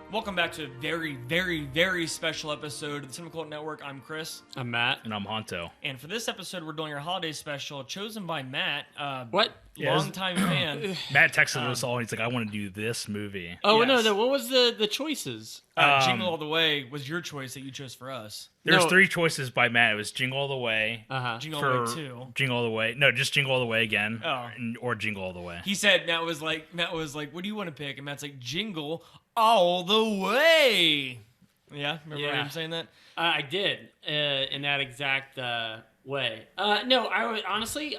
Welcome back to a very, very, very special episode of the Cinema Cult Network. I'm Chris. I'm Matt. And I'm Honto. And for this episode, we're doing our holiday special chosen by Matt. What? Longtime fan. Matt texted us all. He's like, I want to do this movie. Oh, Yes. no. What was the choices? Jingle All the Way was your choice that you chose for us. There's No. 3 choices by Matt. It was Jingle All the Way. Jingle All the Way 2. Jingle All the Way. No, just Jingle All the Way again. Oh. Or Jingle All the Way. He said, Matt was like, what do you want to pick? And Matt's like, Jingle All the Way. Yeah? Remember him saying that? I did in that exact way. No, I would honestly,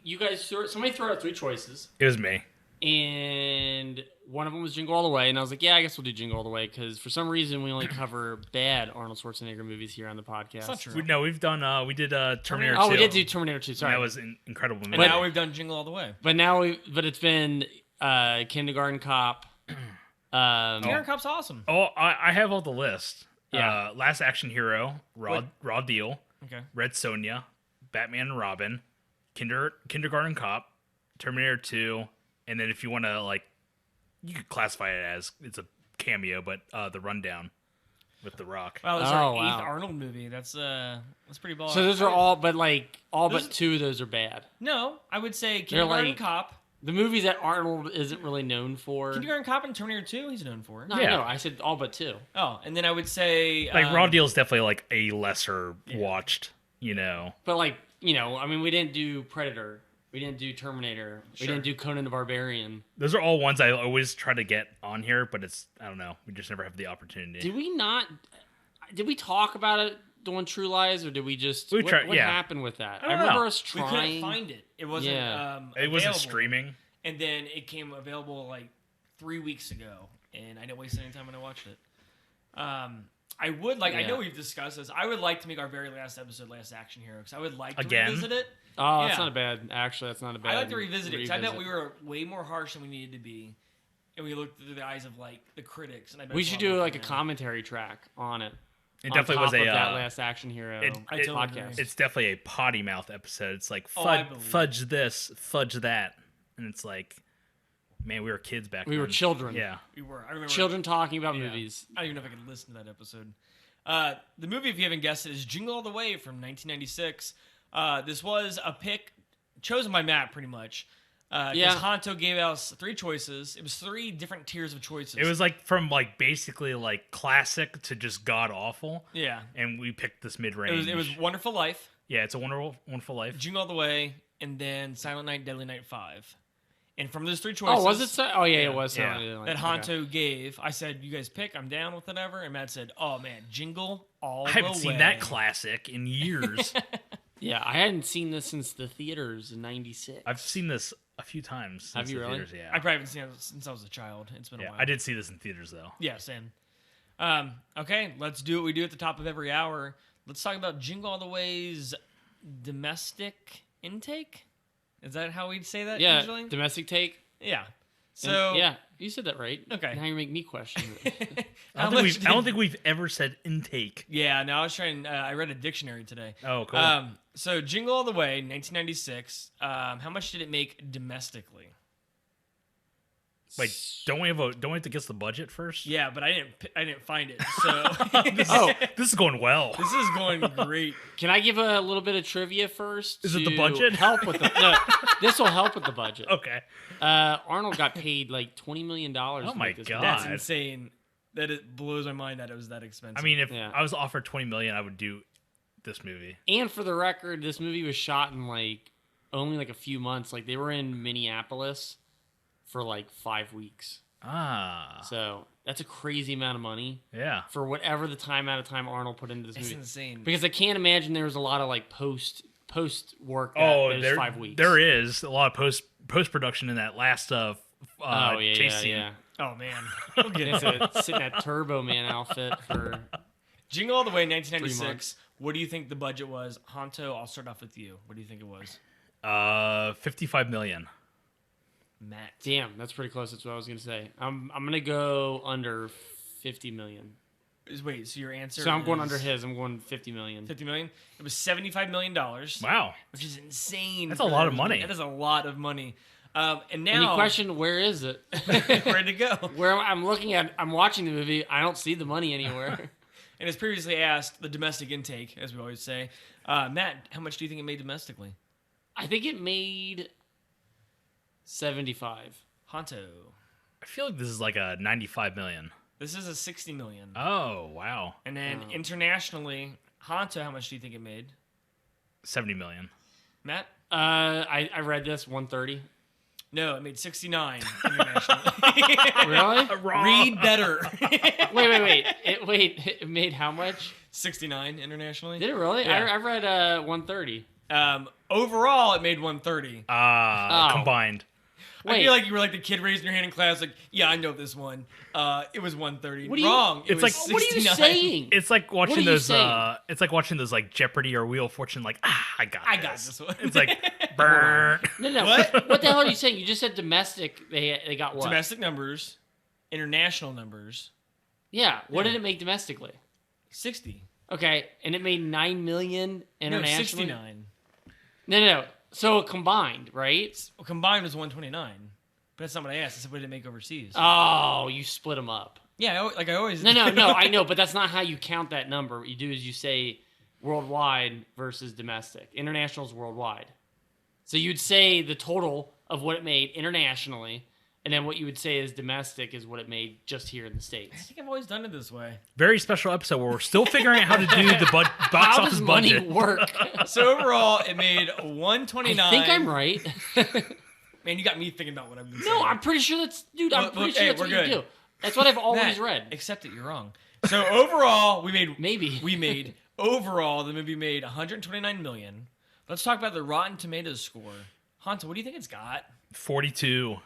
you guys, somebody threw out 3 choices, It was me. and one of them was Jingle All the Way, and I was like, yeah, I guess we'll do Jingle All the Way because for some reason we only cover bad Arnold Schwarzenegger movies here on the podcast. It's not true. We've done, we did Terminator 2. Oh, we did do Terminator 2. Sorry, That was an incredible movie. And now we've done Jingle All the Way. but it's been Kindergarten Cop. Karen Cop's awesome. Oh, I have all the list. Yeah. Last Action Hero, Raw Deal, Okay. Red Sonja, Batman and Robin, Kindergarten Cop, Terminator 2, and then if you want to, like, you could classify it as it's a cameo, but The Rundown with The Rock. Wow, this is our 8th wow. Arnold movie. That's pretty ball. So those are all, but but 2 of those are bad. No, I would say Kindergarten like- Cop. The movies that Arnold isn't really known for. Kindergarten Cop and Terminator 2, he's known for. No, Yeah. I know. I said all but 2. Oh, and then I would say... Like, Raw Deal is definitely, like, a lesser watched, you know. But we didn't do Predator. We didn't do Terminator. We didn't do Conan the Barbarian. Those are all ones I always try to get on here, but it's, I don't know, we just never have the opportunity. Did we not? Did we talk about it doing True Lies, or did we just? We what tried, yeah. happened with that? I don't remember know. us we trying. couldn't find it. It wasn't Yeah. It wasn't available. streaming. And then it came available like 3 weeks ago, and I didn't waste any time when I watched it. I would like. I know we've discussed this. I would like to make our very last episode Last Action Hero because I would like to Again? revisit it. Oh, that's Yeah. not a bad. Actually, that's not a bad. I like to revisit it because I bet we were way more harsh than we needed to be, and we looked through the eyes of like the critics. And I bet We it's should lot do more like a fun now. commentary track on it. It on definitely top was a. of that Last Action Hero I totally podcast. agree. It's definitely a potty mouth episode. It's like I believe fudge this, fudge that, and it's like, man, we were kids back then. We were children. Yeah. We were. I remember Children talking about Yeah. movies. I don't even know if I could listen to that episode. The movie, if you haven't guessed it, is Jingle All the Way from 1996. This was a pick chosen by Matt, pretty much. Because Yeah. Honto gave us 3 choices. It was 3 different tiers of choices. It was like from like basically like classic to just god awful. Yeah. And we picked this mid range. It was Wonderful Life, yeah, it's a wonderful life. Jingle All the Way, and then Silent Night, Deadly Night 5. And from those 3 choices... Oh, was it? Oh, yeah, Yeah. it was. Yeah. that Honto gave, I said, you guys pick, I'm down with whatever. And Matt said, oh man, Jingle All the I Way. haven't seen that classic in years. Yeah, I hadn't seen this since the theaters in '96. I've seen this a few times. Have since you the really? theaters, yeah. I probably haven't seen it since I was a child. It's been a Yeah, while. I did see this in theaters though. Yeah, same. Okay, let's do what we do at the top of every hour. Let's talk about Jingle All the Way's domestic intake. Is that how we'd say that Yeah, usually? domestic take. Yeah. And- So yeah, you said that right. Okay. Now you make me question it. how I much don't think we've ever said intake. Yeah, no, I was trying. I read a dictionary today. Oh, cool. So Jingle All the Way, 1996. How much did it make domestically? Wait, don't we have to guess the budget first? Yeah, but I didn't find it. So This is going well. this is going great. Can I give a little bit of trivia first? Is it the to budget? Help with the. No, this will help with the budget. Okay. Arnold got paid like $20 million. Oh my God. That's insane. That it blows my mind that it was that expensive. I mean, if Yeah. I was offered $20 million, I would do this movie. And for the record, this movie was shot in like only like a few months. Like they were in Minneapolis for like 5 weeks. Ah. So that's a crazy amount of money Yeah. for whatever the time Arnold put into this it's movie. insane. Because I can't imagine there was a lot of like post work that those there 5 weeks. there is a lot of post production in that last Oh yeah, chase scene. yeah. Oh man, we'll get It's into it. a sitting at Turbo Man outfit for. Jingle All the Way, 3 months. 1996. What do you think the budget was? Honto, I'll start off with you. What do you think it was? $55 million. Matt. Damn, that's pretty close. That's what I was gonna say. I'm gonna go under 50 million. Wait, so your answer So I'm going is under his. I'm going 50 million. 50 million? It was $75 million. Wow. Which is insane. That's for a lot that of money. That is a lot of money. And now, Any question? Where is it? ready to go. Where I'm looking at, I'm watching the movie. I don't see the money anywhere. And as previously asked, the domestic intake, as we always say. Matt, how much do you think it made domestically? I think it made 75. Honto. I feel like this is like a 95 million. This is a 60 million. Oh, wow. And then internationally, Honto, how much do you think it made? 70 million. Matt? I read this 130. No, it made 69 internationally. Really? Read better. Wait. It made how much? 69 internationally. Did it really? Yeah. I read 130. Overall, it made 130. Combined. I feel like you were like the kid raising your hand in class, like, yeah, I know this one. It was 130. What are you- Wrong. It It's was like- What are you 69. saying? It's like What watching are you those. saying? It's like watching those like Jeopardy or Wheel of Fortune. Like, I got this one. It's like, burn. No. What? What the hell are you saying? You just said domestic. They got what? Domestic numbers, international numbers, Yeah. What Yeah. did it make domestically? 60. Okay, and it made 9 million No, internationally. 69. No. So combined, right? Well, combined was 129. But that's not what I asked. I said, what did it make overseas? Oh, you split them up. Yeah, I always. No. I know, but that's not how you count that number. What you do is you say worldwide versus domestic. International is worldwide. So you'd say the total of what it made internationally, and then what you would say is domestic is what it made just here in the I States. think I've always done it this way. Very special episode where we're still figuring out how to do the box How office does money budget. work? So overall, it made 129. I think I'm right. Man, you got me thinking about what I've been saying. No, I'm pretty sure that's... Dude, I'm Look, pretty look, sure hey, that's we're what you good. do. That's what I've always Matt, read. Except that you're wrong. So overall, we made Maybe. overall the movie made 129 million. Let's talk about the Rotten Tomatoes score. Hansa, what do you think it's got? 42.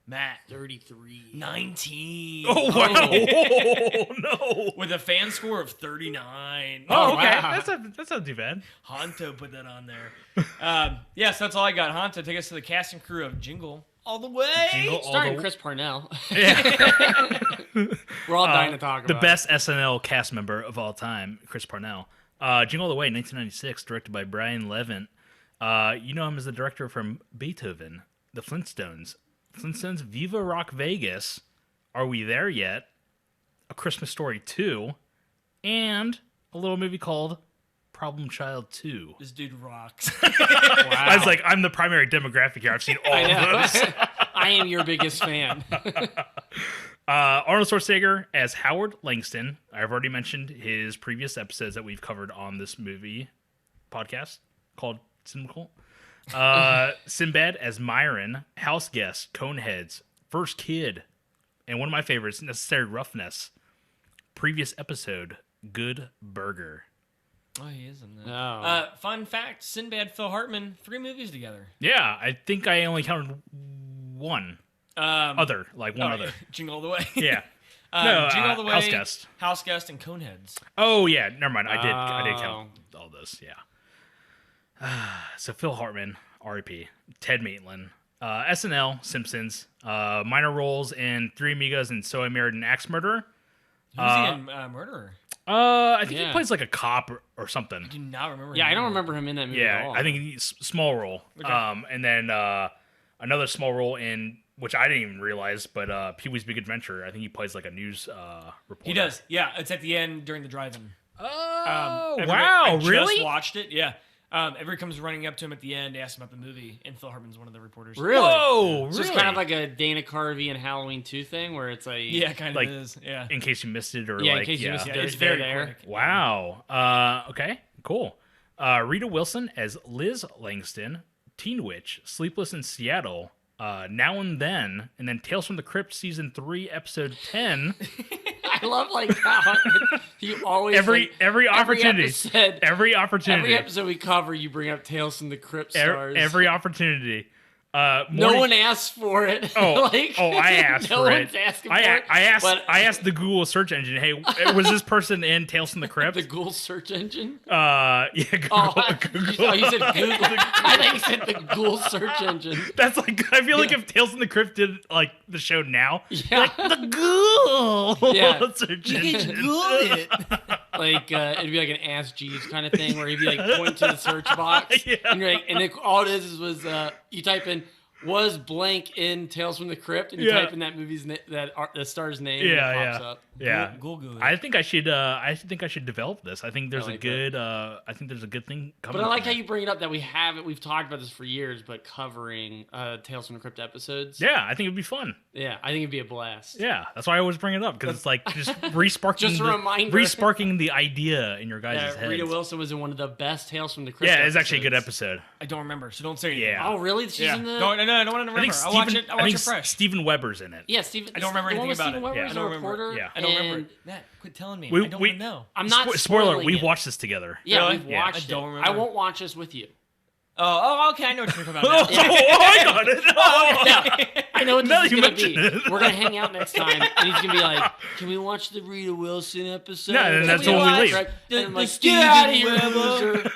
Matt, 33. 19. Oh, wow. Oh, no. With a fan score of 39. Oh, okay. wow. That's not too bad. Honto put that on there. Yes, that's all I got. Honto, take us to the cast and crew of Jingle All the Way. Jingle All Starring the Chris Parnell. Yeah. We're all dying to talk The about best SNL cast member of all time, Chris Parnell. Jingle All the Way, 1996, directed by Brian Levant. You know him as the director from Beethoven, The Flintstones, Viva Rock Vegas, Are We There Yet, A Christmas Story 2, and a little movie called Problem Child 2. This dude rocks. I was like, I'm the primary demographic here. I've seen all I of know. those. I am your biggest fan. Arnold Schwarzenegger as Howard Langston. I've already mentioned his previous episodes that we've covered on this movie podcast called Cynical. Sinbad as Myron, house guest, Coneheads, first kid, and one of my favorites, Necessary Roughness. Previous episode, Good Burger. Oh, he is in that. Oh. Fun fact, Sinbad, Phil Hartman, 3 movies together. Yeah, I think I only counted one other. Jingle All the Way. Yeah. Jingle All the Way, House Guest. House Guest, and Coneheads. Oh yeah, never mind. I did count all those. Yeah. So Phil Hartman, R.I.P. Ted Maitland, SNL, Simpsons, minor roles in Three Amigos and So I Married an Axe Murderer. Who's he in Murderer? I think he Yeah. plays like a cop or something. I do not remember. Yeah, him. I don't remember him in that movie at Yeah, all. I think he's small role. Okay. And then another small role in which I didn't even realize, but Pee-wee's Big Adventure. I think he plays like a news reporter. He does. Yeah, it's at the end during the drive-in. Oh, I really? just watched it. Yeah. Everybody comes running up to him at the end, asks him about the movie, and Phil Hartman's one of the reporters. Really? Whoa, So it's kind of like a Dana Carvey and Halloween 2 thing where it's like... Yeah, kind of Like- is. Yeah. in case you missed it or Yeah, like in case you missed it. Yeah, it's They're very there. quick. Wow. Okay, cool. Rita Wilson as Liz Langston, Teen Witch, Sleepless in Seattle, Now and Then Tales from the Crypt Season 3, Episode 10. I love like how you always... Every opportunity. Every Every episode we cover, you bring up Tales from the Crypt stars. Every opportunity. No one asked for it. I asked no for one's it. asking for it. I asked the Google search engine, hey, was this person in Tales from the Crypt? The Google search engine? Yeah, Google. Oh, you said Google. I think you said the Google search engine. That's like, I feel like if Tales from the Crypt did like the show now, Yeah. like the Google Yeah. search You engine. can Google it. Like it'd be like an Ask Jeeves kind of thing where he'd be like point to the search box, Yeah. and you're like, and then all it is was you type in was blank in Tales from the Crypt, and you type in that movie's the star's name, and it pops up. Yeah, Google it. I think I should develop this. I think there's I like a good. I think there's a good thing coming. But I like from how you bring it up that we've talked about this for years, but covering Tales from the Crypt episodes. Yeah, I think it'd be fun. Yeah, I think it'd be a blast. Yeah, that's why I always bring it up because it's like just re-sparking, Just a reminder. re-sparking the idea in your guys' heads. Rita Wilson was in one of the best Tales from the Crypt. Yeah, it's actually a good episodes. episode. I don't remember, so don't say anything. Yeah. Oh, really? She's Yeah. in the. No, I don't want to remember. I'll watch it. I'll watch it fresh. Steven Weber's in it. Yeah, Steven. I don't remember the one anything with about Steven it. Weber Yeah. is I a don't remember. reporter. Yeah. I don't and remember. Matt, quit telling me. We- I don't we- want to know. I'm not Spoiler: spoiling we it. watched this together. Yeah, Really? we've Yeah. watched I don't it. remember. I won't watch this with you. Oh, okay. I know what you're talking Oh, about. Now. I got it. No, I know what Now this is you gonna be. mentioned it. We're gonna hang out next time, and he's gonna be like, "Can we watch the Rita Wilson episode?" No, then Can that's we when we watch, leave. right? The- And I'm the like, Steven "Get out of here, Weber." loser!"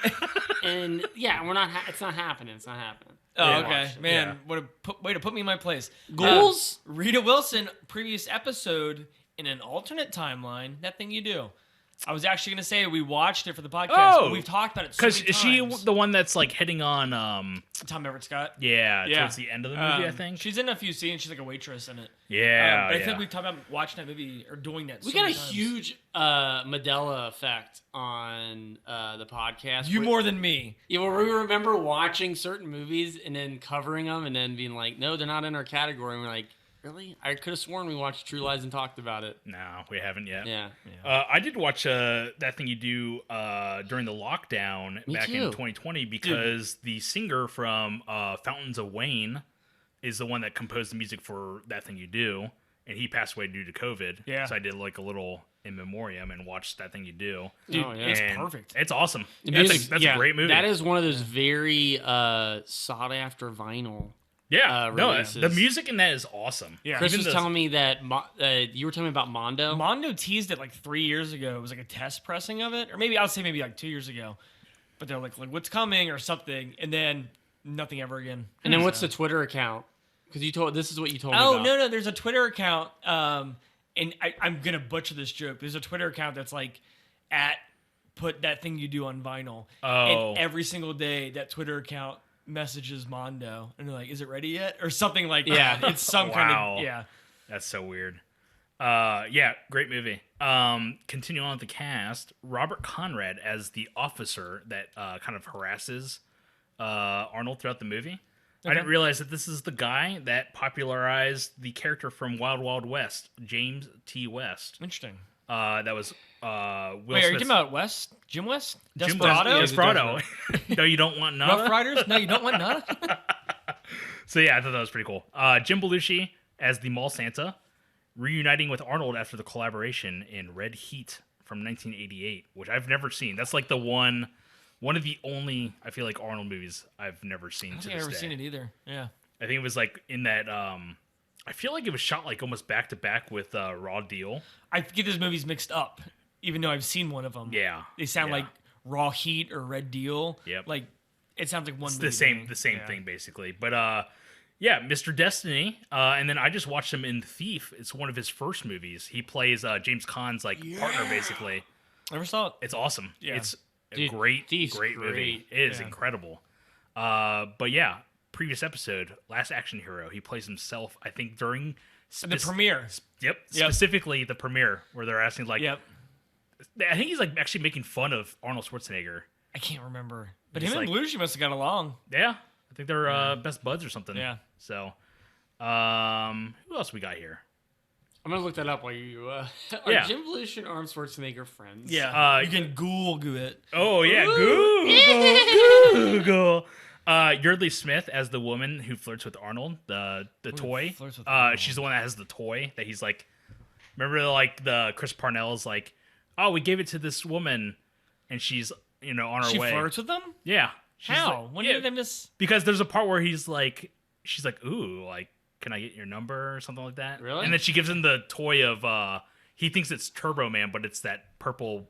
And yeah, we're not. It's not happening. It's not happening. Oh, Yeah. okay. Watch it. Man, Yeah. what a way to put me in my place. Goals? Rita Wilson, previous episode in an alternate timeline. That thing you do. I was actually going to say we watched it for the podcast, but we've talked about it so Because many is she times. the one that's like hitting on? Tom Everett Scott. Yeah, Yeah. towards the end of the movie, I think. She's in a few scenes. She's like a waitress in it. Yeah, but I yeah. think we've talked about watching that movie or doing that. We so got a many times. huge Mandela effect on the podcast. You Where- more than me. Yeah, where we remember watching certain movies and then covering them and then being like, no, they're not in our category. And we're like, really? I could have sworn we watched True Lies and talked about it. No, we haven't yet. Yeah. I did watch that thing you do during the lockdown Me back too. in 2020 because the singer from Fountains of Wayne is the one that composed the music for that thing you do, and he passed away due to COVID. Yeah. So I did like a little in memoriam and watched that thing you do. Dude, Oh, yeah. it's And perfect. It's awesome. The That's, music- that's a great movie. That is one of those very sought after vinyl. yeah. No, releases. the music in that is awesome. Yeah. Chris Even was the- telling me that you were telling me about Mondo. Mondo teased it like 3 years ago. It was like a test pressing of it, or maybe I'll say maybe like 2 years ago. But they're like what's coming or something, and then nothing ever again. And then what's the Twitter account? Because this is what you told me Oh about. no, there's a Twitter account, and I'm gonna butcher this joke. There's a Twitter account that's like at put that thing you do on vinyl, Oh. and every single day that Twitter account messages Mondo, and they're like, "Is it ready yet?" or something like Yeah. that. It's some kind Wow. of yeah. That's so weird. Yeah, great movie. Continuing on with the cast, Robert Conrad as the officer that kind of harasses Arnold throughout the movie. I didn't realize that this is the guy that popularized the character from Wild Wild West, James T. West. Interesting. That was Will Wait, are you Smith's- talking about West? Jim West? Jim Desperado? West- Desperado. No, you don't want none. Rough Riders? No, you don't want none. So yeah, I thought that was pretty cool. Jim Belushi as the Mall Santa, reuniting with Arnold after the collaboration in Red Heat from 1988, which I've never seen. That's like the one of the only I feel like Arnold movies I've never seen. I don't to think I've this ever day. seen it either. Yeah. I think it was like in that. I feel like it was shot like almost back to back with Raw Deal. I get those movies mixed up, even though I've seen one of them. Yeah, They sound yeah. like Raw Heat or Red Deal. Yep. Like, it sounds like one It's movie the same Yeah. thing basically. But yeah, Mr. Destiny, and then I just watched him in Thief. It's one of his first movies. He plays James Caan's like partner basically. Never saw it. It's awesome. Yeah. It's a Dude, great Thief's movie. great. It is Yeah. incredible. But yeah, previous episode, Last Action Hero. He plays himself. I think during The premiere. Yep, Yep. specifically the premiere where they're asking like. Yep. I think he's like actually making fun of Arnold Schwarzenegger. I can't remember. But He's him and like- Belushi must have got along. Yeah, I think they're best buds or something. Yeah. So, who else we got here? I'm going to look that up while you... Are Yeah. Jim Belushi and Arnold Schwarzenegger friends? Yeah. You can Google it. Oh yeah, Google. Yardley Smith as the woman who flirts with Arnold, the toy. flirts with Arnold? She's the one that has the toy that he's like. Remember, like the Chris Parnell's like, oh, we gave it to this woman, and she's on her She way. flirts with them? Yeah. She's How? like- When yeah, did they miss? because there's a part where she's like, ooh, like, can I get your number or something like that? Really? And then she gives him the toy of. He thinks it's Turbo Man, but it's that purple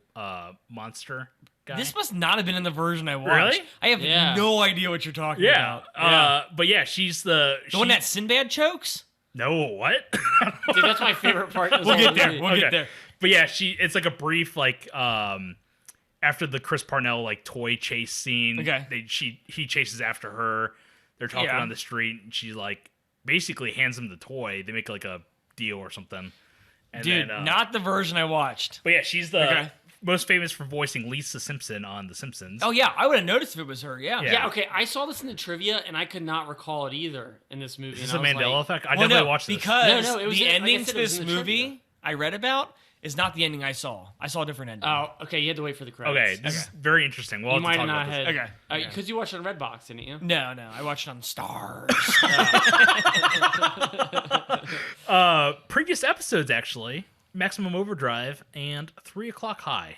monster guy. This must not have been in the version I watched. Really? I have Yeah. no idea what you're talking Yeah. about. But yeah, she's The one that Sinbad chokes? No, what? Dude, that's my favorite part. of this We'll whole get there. movie. We'll get there. But yeah, it's like a brief like after the Chris Parnell like toy chase scene. Okay. He chases after her. They're talking on the street, and she like basically hands him the toy. They make like a deal or something. And Dude, then, not the version I watched. But yeah, she's the most famous for voicing Lisa Simpson on The Simpsons. Oh yeah, I would have noticed if it was her. Yeah. Yeah, okay. I saw this in the trivia, and I could not recall it either in this movie. Is this and a I was Mandela like, effect? I definitely watched this. Because No, it was the in- like I ending said, to it was this in the movie trivia. I read about is not the ending I saw. I saw a different ending. Oh, okay. You had to wait for the credits. Okay, this is very interesting. We'll You have might to have talk not about this. had. Okay. Because you watched it on Redbox, didn't you? No, I watched it on Stars. Previous episodes, actually. Maximum Overdrive and 3 O'Clock High.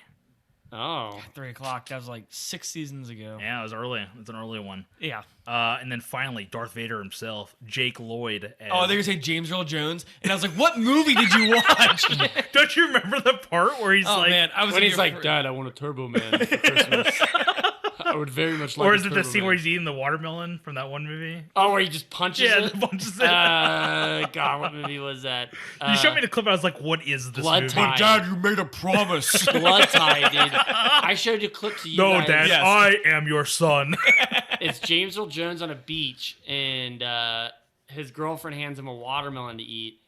Oh. 3:00. That was like 6 seasons ago. Yeah, it was early. It's an early one. Yeah. And then finally, Darth Vader himself, Jake Lloyd. As... Oh, they were saying James Earl Jones, and I was like, "What movie did you watch?" Don't you remember the part where he's Oh like... man, I was When in he's here like, for- Dad, I want a Turbo Man for Christmas. I would very much like Or a is it the Turbo scene Man. where he's eating the watermelon from that one movie? Oh, where he just punches Yeah, it? the punches it. God, what movie was that? You showed me the clip. I was like, "What is this Blood movie?" Tie. Dad, you made a promise. Blood Tie, dude. I showed you a clip to you No, guys. Dad, Yes. I am your son. It's James Earl Jones on a beach, and his girlfriend hands him a watermelon to eat,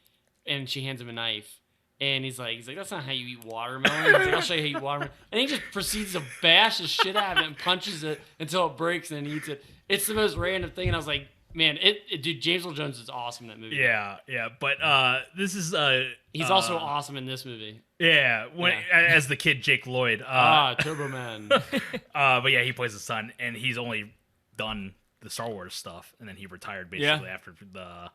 and she hands him a knife. And he's like, that's not how you eat watermelon. He's like, I'll show you how you eat watermelon. And he just proceeds to bash the shit out of it and punches it until it breaks and then eats it. It's the most random thing. And I was like, man, dude, James Earl Jones is awesome in that movie. yeah. But this is... He's also awesome in this movie. Yeah, as the kid Jake Lloyd. Turbo Man. But yeah, he plays the son, and he's only done the Star Wars stuff, and then he retired basically after the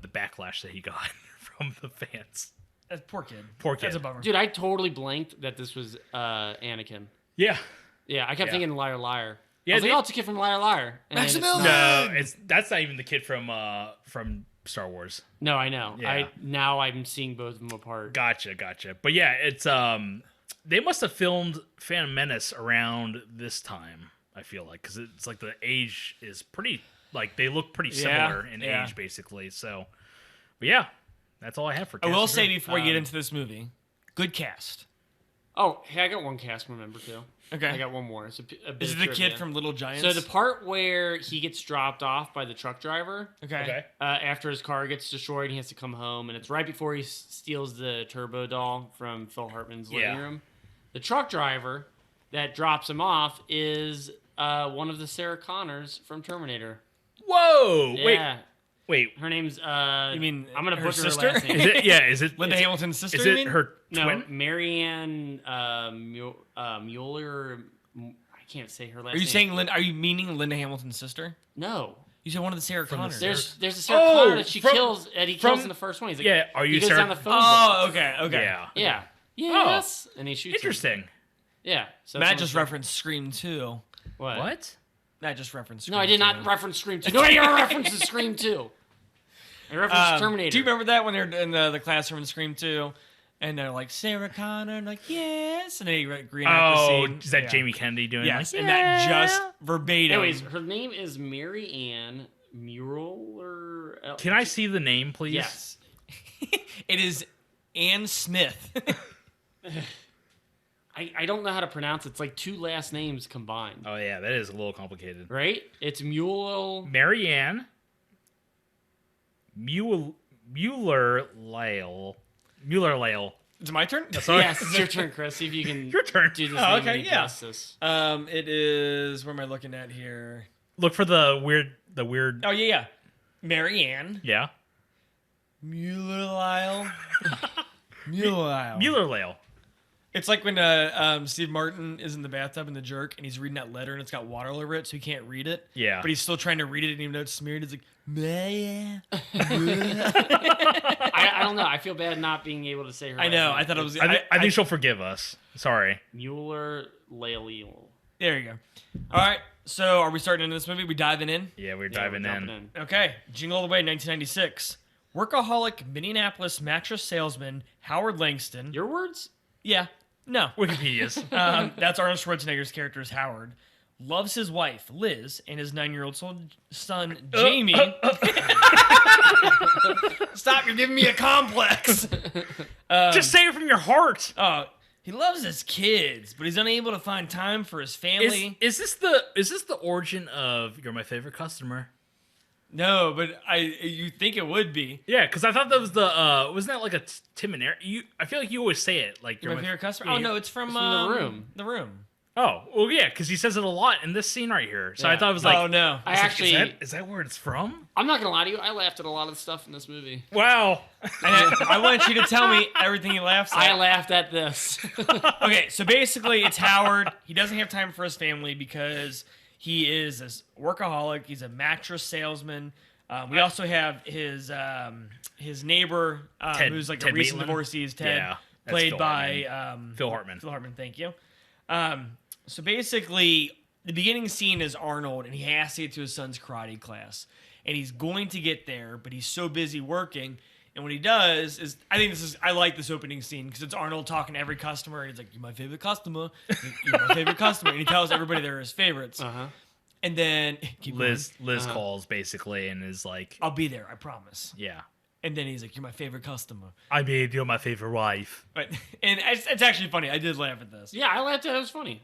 backlash that he got from the fans. That's poor kid. Poor kid. That's a bummer. Dude, I totally blanked that this was Anakin. Yeah. Yeah, I kept thinking Liar Liar. Yeah, I was like, oh, it's a kid from Liar Liar. And then it's Maximilian! not. No, that's not even the kid from Star Wars. No, I know. Yeah. Now I'm seeing both of them apart. Gotcha. But yeah, it's they must have filmed Phantom Menace around this time. I feel like because it's like the age is pretty like they look pretty similar in age basically. So, but yeah, that's all I have for. I cast will and say crew. before you get into this movie, good cast. Oh, hey, I got one cast member too. Okay. I got one more. It's a bit Is of it the trivia. kid from Little Giants? So the part where he gets dropped off by the truck driver Okay. after his car gets destroyed, and he has to come home, and it's right before he steals the turbo doll from Phil Hartman's living room. The truck driver that drops him off is one of the Sarah Connors from Terminator. Whoa! Yeah. Wait. Her name's You mean I'm gonna her butcher sister? her last name. Is it? Yeah. Is it? Linda is it- Hamilton's sister, Is you it mean? her No, twin? Marianne Mueller. I can't say her last Are you name. saying? Are you meaning Linda Hamilton's sister? No. You said one of the Sarah Connors. There's a Sarah Oh, Connor that he kills from- in the first one. He's like, Yeah. Are you he goes Sarah? down the phone book. Oh, okay. Yeah. Yeah. Yes. And he shoots him. Interesting. Yeah. So Matt that's just one- referenced Scream 2. What? Matt just referenced Scream No, I did 2. not reference Scream 2. Nobody ever references Scream 2. I referenced Terminator. Do you remember that when they're in the classroom in Scream 2? And they're like, Sarah Connor, and like, yes. And they reenact the Oh, scene. is that Yeah. Jamie Kennedy doing? Yes, Like, and that just verbatim. Anyways, her name is Mary Ann Mueller. Can I see the name, please? Yes. It is Ann Smith. I don't know how to pronounce it. It's like two last names combined. Oh yeah, that is a little complicated. Right? It's Mueller. Marianne Mueller-Lyle. Is it my turn? Sorry. Yes, it's your turn, Chris. See if you can Your turn. do this Oh, name okay, any yeah. justice. It is. Where am I looking at here? Look for the weird. Oh yeah. Mary Ann Yeah. Mueller-Lyle. Mueller-Lyle. Mueller-Lyle. It's like when Steve Martin is in the bathtub in The Jerk, and he's reading that letter, and it's got water over it, so he can't read it. Yeah. But he's still trying to read it, and even though it's smeared, it's like, Maya. I don't know. I feel bad not being able to say her I last know. name. I thought it was. I think she'll forgive us. Sorry. Mueller Lale. There you go. All right. So, are we starting into this movie? We diving in? Yeah, we're Yeah, diving we're in. jumping Okay. Jingle All the Way, 1996. Workaholic Minneapolis mattress salesman Howard Langston. Your words? Yeah. No. Wikipedia's. That's Arnold Schwarzenegger's character is Howard. Loves his wife, Liz, and his 9-year-old son, Jamie. Stop, you're giving me a complex. Just say it from your heart. He loves his kids, but he's unable to find time for his family. Is this the origin of "You're my favorite customer"? No, but you think it would be. Yeah, because I thought that was the wasn't that like a Tim and Eric? I feel like you always say it like You're my favorite customer. Yeah, Oh no, it's from The Room. The Room. Oh well, yeah, because he says it a lot in this scene right here. So I Yeah. thought it was like, Oh no. is that where it's from? I'm not gonna lie to you. I laughed at a lot of the stuff in this movie. Wow. I want you to tell me everything he laughs at. I laughed at this. Okay, so basically it's Howard. He doesn't have time for his family because he is a workaholic. He's a mattress salesman. We also have his neighbor, Ted- who's like Ted a recent Maitland? divorcee, is Ted, Yeah, that's played Phil by Phil Hartman. Phil Hartman, thank you. So basically, the beginning scene is Arnold, and he has to get to his son's karate class, and he's going to get there, but he's so busy working. And what he does is, I like this opening scene because it's Arnold talking to every customer, and he's like, "You're my favorite customer. You're my favorite customer," and he tells everybody they're his favorites. Uh-huh. And then keep Liz going. calls basically and is like, I'll be there, I promise. yeah, And then he's like, "You're my favorite customer." I mean, you're my favorite wife. Right. And it's actually funny. I did laugh at this. Yeah, I laughed at it. It was funny.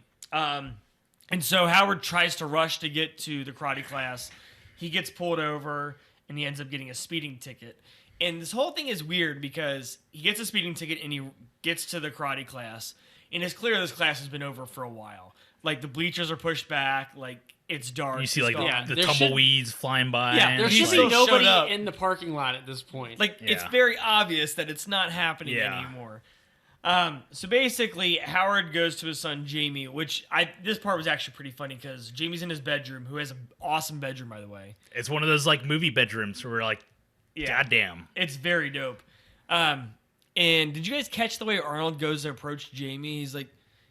And so Howard tries to rush to get to the karate class. He gets pulled over, and he ends up getting a speeding ticket. And this whole thing is weird because he gets a speeding ticket, and he gets to the karate class. And it's clear this class has been over for a while. Like, the bleachers are pushed back. Like, it's dark. You see like Yeah, the there tumbleweeds flying by. Yeah, and There He should it's be still like, showed up. nobody in the parking lot at this point. Like, it's Yeah. very obvious that it's not happening Yeah. anymore. So basically, Howard goes to his son Jamie, which this part was actually pretty funny because Jamie's in his bedroom, who has an awesome bedroom, by the way. it's one of those like movie bedrooms where we're like, Yeah. goddamn. It's very dope. And did you guys catch the way Arnold goes to approach Jamie?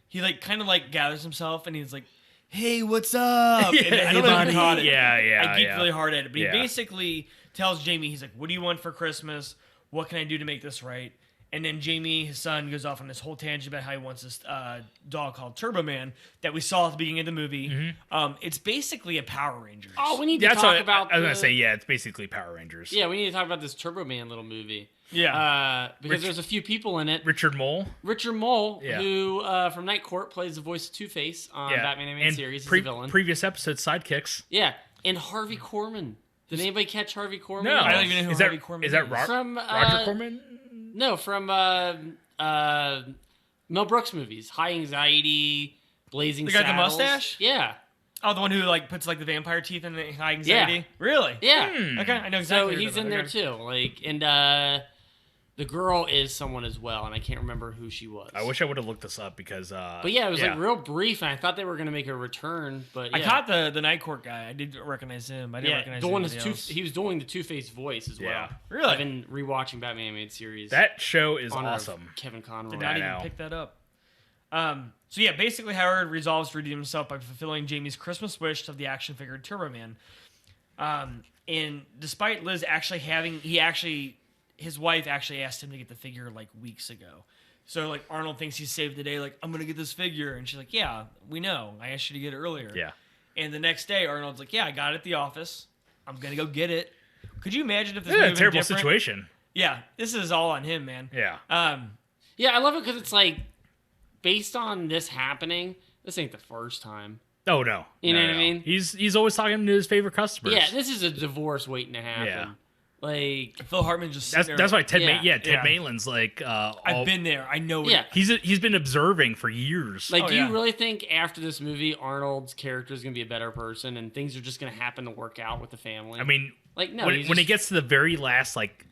He kind of like gathers himself and he's like, "Hey, what's up?" Yeah, And I don't know if buddy. you caught it. Yeah, I geeked yeah. really hard at it, but Yeah. he basically tells Jamie, he's like, "What do you want for Christmas? What can I do to make this right?" And then Jamie, his son, goes off on this whole tangent about how he wants this dog called Turbo Man that we saw at the beginning of the movie. Mm-hmm. It's basically a Power Rangers. oh, we need to That's talk what about. I was gonna the- say. Yeah, it's basically Power Rangers. Yeah, we need to talk about this Turbo Man little movie. Yeah. Because there's a few people in it. Richard Mole. Richard Mull, Yeah. who from Night Court plays the voice of Two-Face on Yeah, Batman animated and series. He's the villain. Previous episode sidekicks. Yeah, and Harvey Korman. Did anybody catch Harvey Korman? No, I don't even know who is Harvey that Korman is that is. From Roger Corman? No, from Mel Brooks movies. High Anxiety, Blazing The guy with the Saddles. mustache? Yeah. Oh, the one who puts the vampire teeth in the high anxiety? Yeah. Really? Yeah. Okay, I know exactly. So who you're he's talking in there about. too. And the girl is someone as well, and I can't remember who she was. I wish I would have looked this up because. But yeah, it was like real brief, and I thought they were going to make a return. But yeah. I caught the Night Court guy. I did recognize him. I didn't Yeah, recognize the one anybody else. he was doing the Two-Face voice as well. Yeah. Really? I've been rewatching Batman animated series. That show is Honor of awesome. Kevin Conrad. Did not I even know. pick that up. So yeah, basically Howard resolves to redeem himself by fulfilling Jamie's Christmas wish of the action figure Turbo Man. And despite Liz actually having, his wife actually asked him to get the figure like weeks ago. So like Arnold thinks he saved the day, like, "I'm gonna get this figure," and she's like, "Yeah, we know. I asked you to get it earlier." Yeah. And the next day, Arnold's like, "Yeah, I got it at the office. I'm gonna go get it." Could you imagine if this Yeah, movie terrible different? situation. Yeah, this is all on him, man. Yeah. Yeah, I love it because it's like based on this happening. This ain't the first time. Oh no. You No, know what I no. mean? He's always talking to his favorite customers. Yeah, this is a divorce waiting to happen. Yeah. Like, Phil Hartman just sitting there That's why Ted Yeah. Ted Maitland's like I've been there. I know. yeah. he's been observing for years. Like, Oh, do yeah. you really think after this movie, Arnold's character is going to be a better person and things are just going to happen to work out with the family? I mean, like, no. when he's it just- gets to the very last like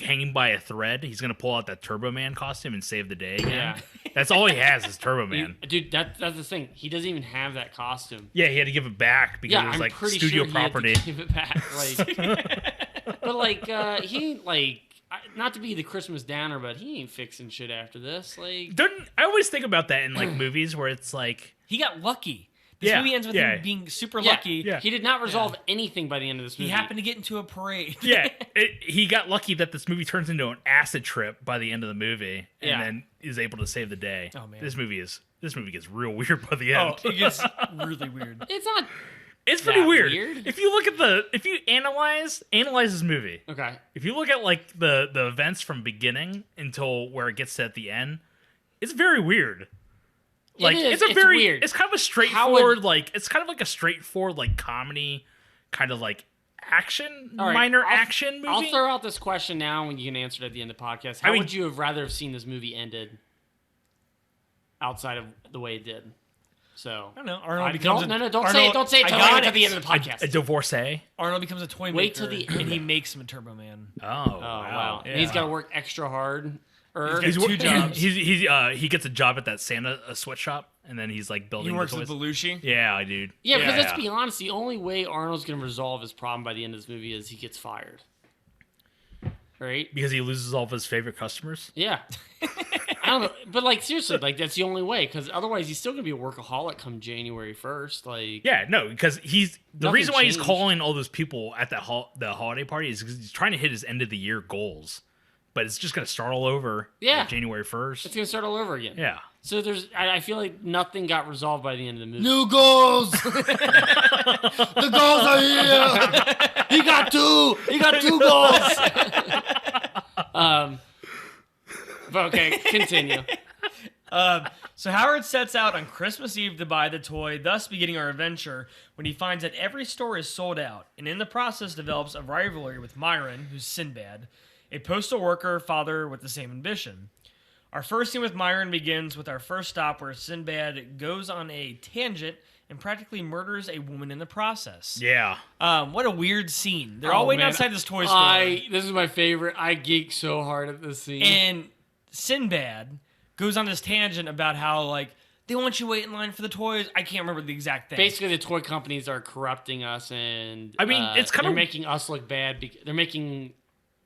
hanging by a thread, he's gonna pull out that Turbo Man costume and save the day again. Yeah. That's all he has is Turbo Man. Dude, that's the thing. He doesn't even have that costume. Yeah, he had to give it back because Yeah, it was I'm like pretty studio sure property. He had to give it back. Like, but like, he ain't like, not to be the Christmas downer, but he ain't fixing shit after this. Like, I always think about that in like movies where it's like, He got lucky. This Yeah, movie ends with yeah. him being super yeah, lucky. Yeah. he did not resolve anything by the end of this He movie. happened to get into a parade. yeah, he got lucky that this movie turns into an acid trip by the end of the movie, and Yeah. then is able to save the day. Oh, man. this movie gets real weird by the end. Oh, it gets really weird. It's not It's pretty that weird. weird. If you look at if you analyze this movie, okay. if you look at like the events from beginning until where it gets to at the end, it's very weird. Like is. it's very weird. it's kind of a straightforward it's kind of like a straightforward like comedy kind of like action action movie. I'll throw out this question now and you can answer it at the end of the podcast. How would you have rather have seen this movie ended outside of the way it did? So I don't know. Arnold becomes don't say it. Don't say it till right at the end of the podcast. A divorcee. Arnold becomes a toy maker. Wait till the end. And he makes him a Turbo Man. Oh wow. Yeah. And he's got to work extra hard. He's got 2 jobs. He gets a job at that Santa sweatshop, and then he's like building. He works the with toys. Belushi. Yeah, dude. Yeah, because let's be honest, the only way Arnold's going to resolve his problem by the end of this movie is he gets fired. Right? Because he loses all of his favorite customers. Yeah. I don't know, but like seriously, like that's the only way. Because otherwise, he's still going to be a workaholic come January 1st. Like, yeah, no, because the reason why changed. he's calling all those people at the holiday party is because he's trying to hit his end of the year goals. But it's just going to start all over. Yeah, January 1st. It's going to start all over again. Yeah. So I feel like nothing got resolved by the end of the movie. New goals. The goals are here. He got 2. He got 2 goals. But okay, continue. So Howard sets out on Christmas Eve to buy the toy, thus beginning our adventure, when he finds that every store is sold out, and in the process develops a rivalry with Myron, who's Sinbad, a postal worker father with the same ambition. Our first scene with Myron begins with our first stop where Sinbad goes on a tangent and practically murders a woman in the process. Yeah. What a weird scene. They're all waiting outside this toy store. This is my favorite. I geek so hard at this scene. And Sinbad goes on this tangent about how, like, they want you to wait in line for the toys. I can't remember the exact thing. Basically, the toy companies are corrupting us, and I mean, it's kind they're of making us look bad. They're making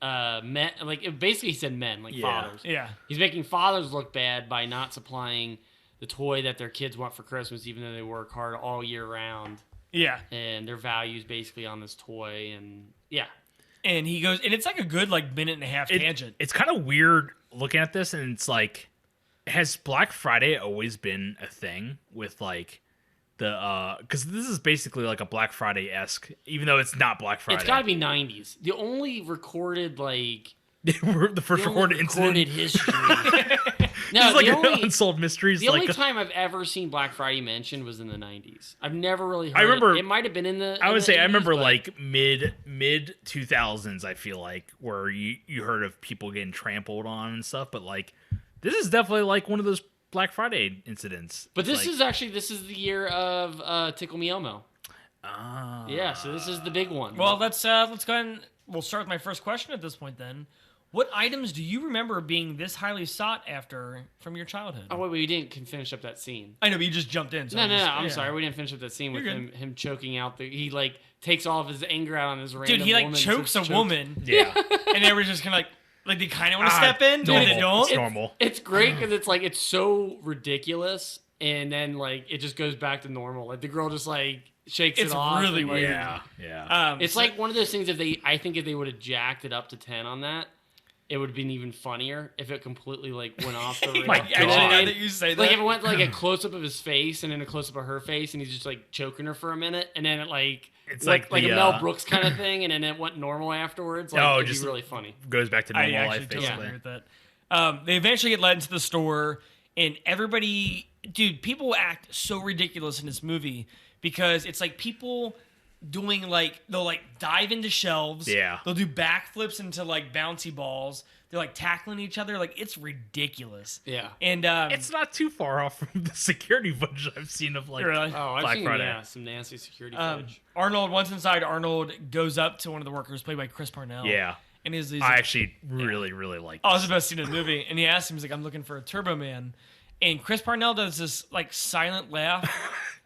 men, like basically he said men, like fathers. Yeah. He's making fathers look bad by not supplying the toy that their kids want for Christmas, even though they work hard all year round. Yeah. And their values basically on this toy, and yeah. And he goes, and it's like a good minute and a half tangent. It's kind of weird looking at this, and it's like, has Black Friday always been a thing with like the because this is basically like a Black Friday-esque, even though it's not Black Friday. It's got to be 90s. The only recorded like the first recorded incident. History. No, it's like only unsolved mysteries. The only time I've ever seen Black Friday mentioned was in the 90s. I've never really heard I remember it might have been in the I would say 80s, I remember but like mid 2000s, I feel like, where you heard of people getting trampled on and stuff, but like this is definitely like one of those Black Friday incidents. But this like, is the year of Tickle Me Elmo. Yeah, so this is the big one. Well, let's go ahead and we'll start with my first question at this point then. What items do you remember being this highly sought after from your childhood? Oh, wait, we didn't finish up that scene. I know, but you just jumped in. So No, I'm sorry. We didn't finish up that scene with You're good. him choking out he like takes all of his anger out on this random Dude, he woman. chokes a woman. yeah. And they were just kind of like they kind of want to step in, but they don't. It's normal. It's great because it's like it's so ridiculous, and then like it just goes back to normal. Like the girl just like shakes It's it off. really and, like, weird. Yeah. It's like one of those things. I think if they would have jacked it up to 10 on that, it would have been even funnier if it completely like went off the rails. Actually, now that you say that, Like if it went like a close up of his face and then a close up of her face, and he's just like choking her for a minute, and then it like It's like like a the, Mel Brooks kind of thing, and then it went normal afterwards. Like, it'd just be really funny. Goes back to I normal actually life, totally basically. agree with that. They eventually get led into the store, and everybody, dude, people act so ridiculous in this movie because it's like people doing like they'll like dive into shelves. Yeah. They'll do backflips into like bouncy balls. They're like tackling each other. Like it's ridiculous. Yeah. And It's not too far off from the security footage I've seen of like Really? Oh, I've Black seen Friday. some nasty security footage. Arnold, once inside, Arnold goes up to one of the workers played by Chris Parnell. Yeah. And he's I like, actually really like oh, it's the best scene in the movie. And he asks him, he's like, I'm looking for a Turbo Man. And Chris Parnell does this like silent laugh.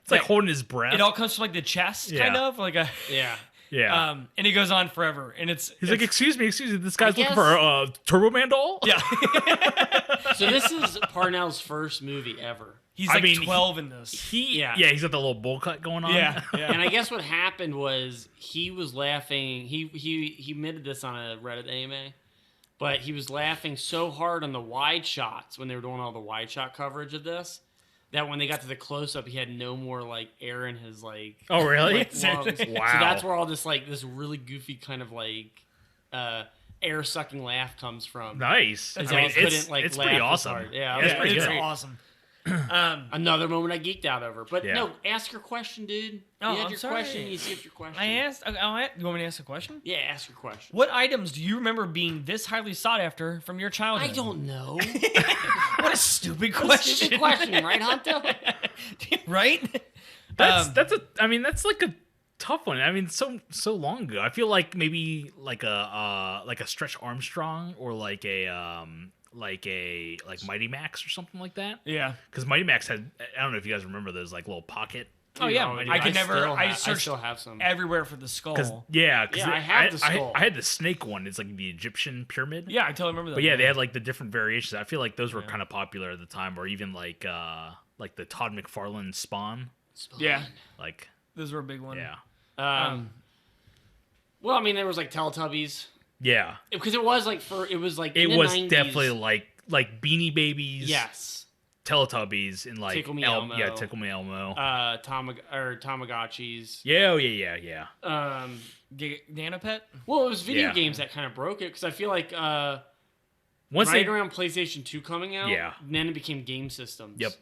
It's like holding his breath. It all comes from like the chest, kind Yeah. of like a. Yeah. yeah. And it goes on forever, and it's He's like, excuse me, this guy's looking guess- for a Turbo Man doll? yeah. So this is Parnell's first movie ever. He's I like mean, 12 in this. Yeah. He's got the little bowl cut going on. Yeah, And I guess what happened was he was laughing. He admitted this on a Reddit AMA, but he was laughing so hard on the wide shots when they were doing all the wide shot coverage of this that when they got to the close up, he had no more like air in his like. Oh, really? like, lungs. Wow. So that's where all this like this really goofy kind of like air sucking laugh comes from. Nice. Is I mean, I couldn't like it's laugh pretty as awesome. hard. Yeah, it's yeah, pretty it's good. awesome. Another moment I geeked out over. But Yeah. no, ask your question, dude. Oh, you had I'm your sorry. question. You skipped your question. I asked. You want me to ask a question? Yeah, ask your question. What items do you remember being this highly sought after from your childhood? I don't know. What a stupid question. Stupid question, right, Hunter? Right? That's like a tough one. I mean, so long ago. I feel like maybe like a Stretch Armstrong or like Mighty Max or something like that. Yeah. Because Mighty Max had, I don't know if you guys remember those like little pocket. Oh yeah. No, I searched still have some. everywhere for the skull. Yeah, I have the skull. I had the snake one. It's like the Egyptian pyramid. Yeah, I totally remember that. But yeah, they had like the different variations. I feel like those were kind of popular at the time, or even like the Todd McFarlane Spawn. Yeah, Like, those were a big one. yeah, Well, I mean, there was like Teletubbies yeah. because it was like It in was the 90s, definitely like Beanie Babies. yes. Teletubbies and like Tickle Me Elmo. Yeah, Tickle Me Elmo. Tamagotchis. Yeah, yeah. Nanopet? Well, it was video Yeah. games that kind of broke it because I feel like Once right they, around PlayStation 2 coming out, Yeah. then it became game systems. yep,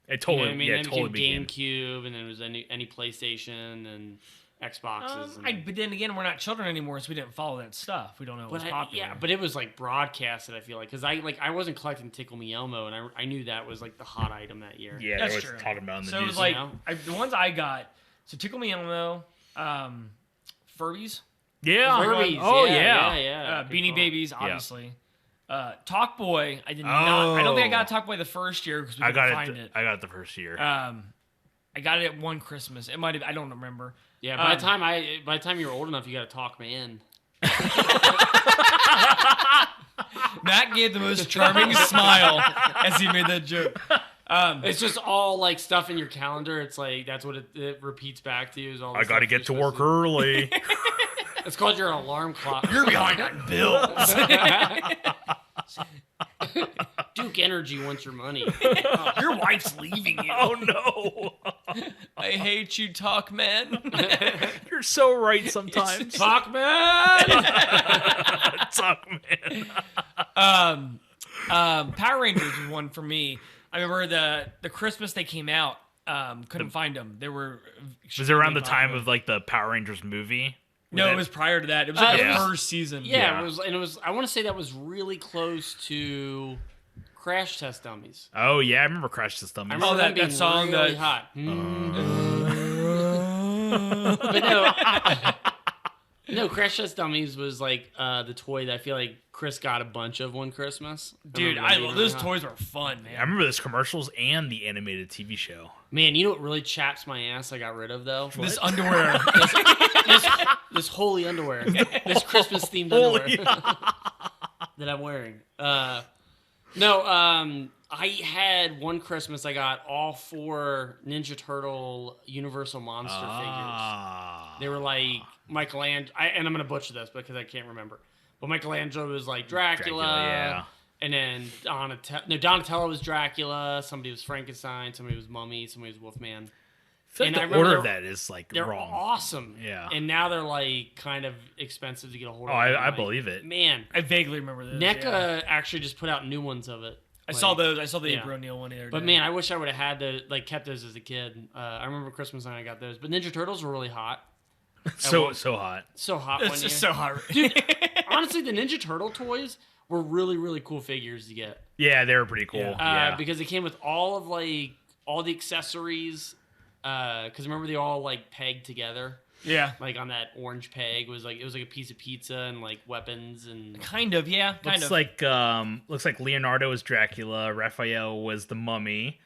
it You totally, know what I mean? yeah, Then it it totally became became. GameCube, and then it was any PlayStation and Xboxes. But then again, we're not children anymore, so we didn't follow that stuff. We don't know what was popular. Yeah, but it was like broadcasted. I feel like because I wasn't collecting Tickle Me Elmo, and I knew that was like the hot item that year. Yeah, That's I was true. talking about in the So it news. was like You know? the ones I got. So Tickle Me Elmo, Furbies, yeah. Furbies, Oh yeah. Good Beanie call. Babies, obviously. Talk Boy, I did not. I don't think I got Talk Boy the first year because we I couldn't got find it. it. I got it the first year. I got it at one Christmas. It might have. I don't remember. Yeah, by the time you were old enough, you got to talk me in. Matt gave the most charming smile as he made that joke. It's just all like stuff in your calendar. It's like that's what it repeats back to you. Is all. The I got to stuff you're get to work supposed early. It's called your alarm clock. You're behind on bills. Duke Energy wants your money. Your wife's leaving you. Oh no! I hate you, Talk Man. You're so right sometimes. Talk man. Talk, man. Power Rangers was one for me. I remember the Christmas they came out. Couldn't find them. They were. Was it around the extremely time popular. of like the Power Rangers movie? No, it was prior to that. It was like the Yeah. first season. Yeah, Yeah. it was. I want to say that was really close to Crash Test Dummies. Oh yeah, I remember Crash Test Dummies. I remember that- them being that song really that- hot. But no, Crash Test Dummies was like the toy that I feel like Chris got a bunch of one Christmas. Dude, remember them being those really hot. toys were fun, man. I remember those commercials and the animated TV show. Man, you know what really chaps my ass? I got rid of though. This underwear. This holy underwear, this Christmas themed underwear that I'm wearing. I had one Christmas. I got all 4 Ninja Turtle Universal Monster figures. They were like Michelangelo, and I'm gonna butcher this because I can't remember. But Michelangelo was like Dracula, yeah. and then Donatello was Dracula. Somebody was Frankenstein. Somebody was Mummy. Somebody was Wolfman. I feel And like I the order remember of that is like They're wrong. awesome. Yeah. And now they're like kind of expensive to get a hold of. Oh, I Like, believe it. Man, I vaguely remember this. NECA yeah. actually just put out new ones of it. I saw Like, those. I saw the yeah. April O'Neil one the other But day. man, I wish I would have had kept those as a kid. I remember Christmas night I got those. But Ninja Turtles were really hot. So one- hot. So hot it's one year. just so hot. Honestly, the Ninja Turtle toys were really, really cool figures to get. Yeah, they were pretty cool. Yeah. Because they came with all the accessories. Because remember they all like pegged together. Yeah, Like on that orange peg it was like a piece of pizza and like weapons and kind of. Yeah, kind Looks of. looks like Leonardo was Dracula, Raphael was the Mummy.